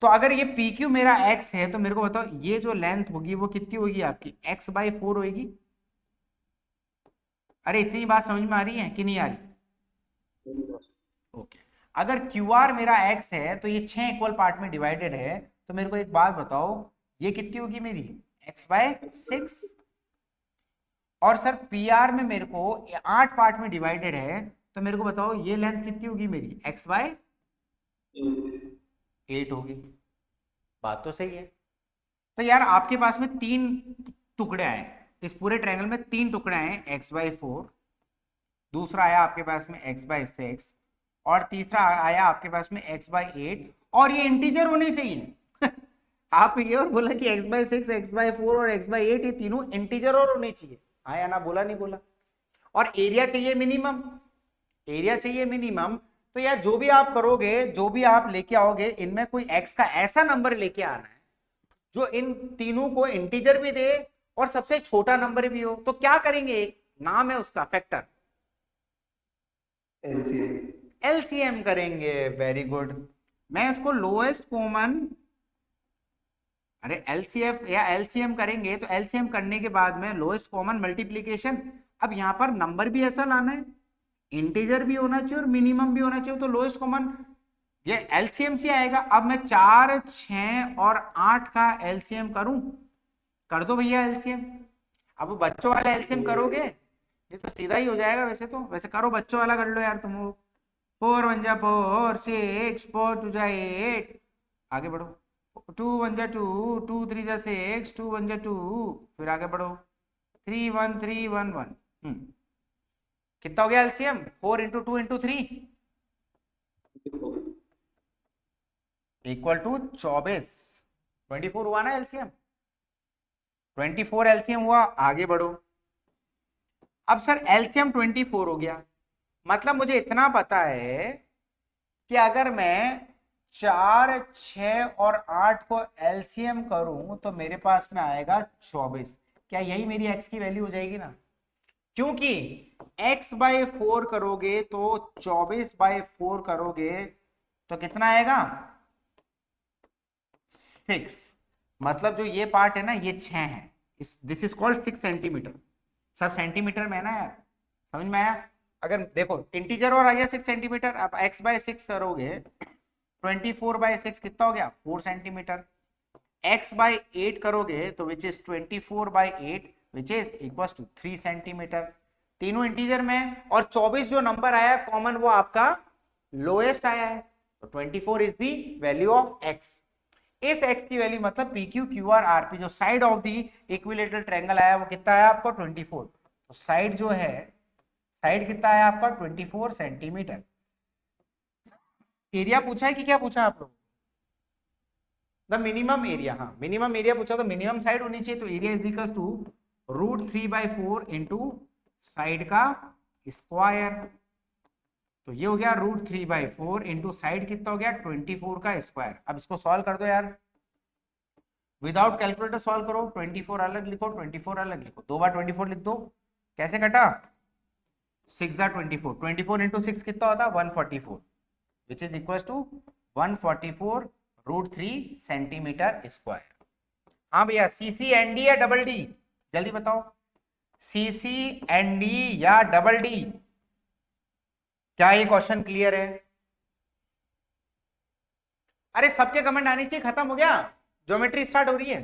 तो अगर ये PQ मेरा x है तो मेरे को बताओ ये जो लेंथ होगी वो कितनी होगी आपकी? x/4 होगी। अरे इतनी बात समझ में आ रही है कि नहीं आ रही? ओके, अगर QR मेरा x है तो ये 6 इक्वल पार्ट में डिवाइडेड है, तो मेरे को एक बात बताओ ये कितनी होगी मेरी? x/6। और सर PR में मेरे को 8 पार्ट में डिवाइडेड है, तो मेरे को बताओ ये लेंथ कितनी होगी मेरी? x/8 होगी। बात तो सही है। तो यार आपके पास में 3 टुकड़े आए, इस पूरे ट्रायंगल में 3 टुकड़े आए, x/4, दूसरा आया आपके पास में x/6 और तीसरा आया आपके पास में x/8, और ये इंटीजर होने चाहिए। आप ये और बोला कि x/6 x/4 और x/8 ये तीनों इंटीजर और होने चाहिए। हाँ या ना? बोला नहीं बोला? और एरिया चाहिए मिनिमम, एरिया चाहिए मिनिमम। तो यार जो भी आप करोगे, जो भी आप लेके आओगे, इनमें कोई x का ऐसा नंबर लेके आना है जो इन तीनों को इंटीजर भी दे और सबसे छोटा नंबर भी हो। तो क्या करेंगे? एक नाम है उसका फैक्टर, LCM करेंगे। Very good. मैं इसको लोएस्ट कॉमन, अरे LCF या LCM करेंगे तो LCM करने के बाद में लोएस्ट कॉमन मल्टीप्लीकेशन। अब यहां पर नंबर भी ऐसा लाना है, इंटीजर भी होना चाहिए और मिनिमम भी होना चाहिए, तो लोएस्ट कॉमन ये LCM से आएगा। अब मैं 4 6 और 8 का LCM करूं? कर दो भैया LCM। अब बच्चों वाला LCM करोगे ये तो सीधा ही हो जाएगा वैसे तो, वैसे करो बच्चों वाला कर लो यार तुम लोग। 4 1 जा 4, 6 4 2 जा 8, आगे बढ़ो। 2 1 जा 2, 2 3 जा 6, 2 1 जा 2, फिर आगे बढ़ो। 3 1 3 1 1। कितना हो गया LCM? 4 into 2 into 3 equal to 24। 24 हुआ ना एलसीएम? 24 एलसीएम हुआ। आगे बढ़ो। अब सर एलसीएम 24 हो गया, मतलब मुझे इतना पता है कि अगर मैं 4 6 और 8 को एलसीएम करूं तो मेरे पास में आएगा 24। क्या यही मेरी एक्स की वैल्यू हो जाएगी ना? क्योंकि x बाय 4 करोगे तो 24/4 करोगे तो कितना आएगा? 6। मतलब जो ये पार्ट है ना ये 6 है। This is called 6 centimetre. सब सेंटीमीटर में है ना यार, समझ में आया? अगर देखो इंटीजर और आ गया 6 सेंटीमीटर, आप x बाय 6 करोगे 24/6 कितना हो गया? 4 सेंटीमीटर। x बाय 8 करोगे तो which is 24/8 which is equal to 3 centimetre. तीनों इंटीजर में, और 24 जो नंबर आया कॉमन वो आपका लोएस्ट आया है, तो 24 is the value of x। इस x की वैल्यू मतलब PQ QR RP जो side of the equilateral triangle आया वो कितना आया आपको? 24। तो साइड जो है, साइड कितना आया आपका? 24 सेंटीमीटर। एरिया पूछा है कि क्या पूछा आप लोग? द मिनिमम एरिया, हाँ मिनिमम एरिया पूछा, तो मिनिमम साइड होनी चाहिए, तो area is equal to √3/4 into side का स्क्वायर। तो ये हो गया √3/4 इंटू साइड कितना हो गया? 24 का स्क्वायर। अब इसको सॉल्व कर दो यार, विदाउट कैलकुलेटर सॉल्व करो। 24 अलग लिखो, 24 अलग लिखो, 2 बार 24 लिख दो। कैसे कटा? 6 जा 24, 24 इंटू 6 कितना होता? 144 which is equal to 144 √3 centimetre square. हाँ भैया, सीसी एनडी या डबल डी? जल्दी बताओ, सीसी एनडी या डबल डी? क्या ये क्वेश्चन क्लियर है? अरे सबके कमेंट आनी चाहिए। खत्म हो गया, ज्योमेट्री स्टार्ट हो रही है।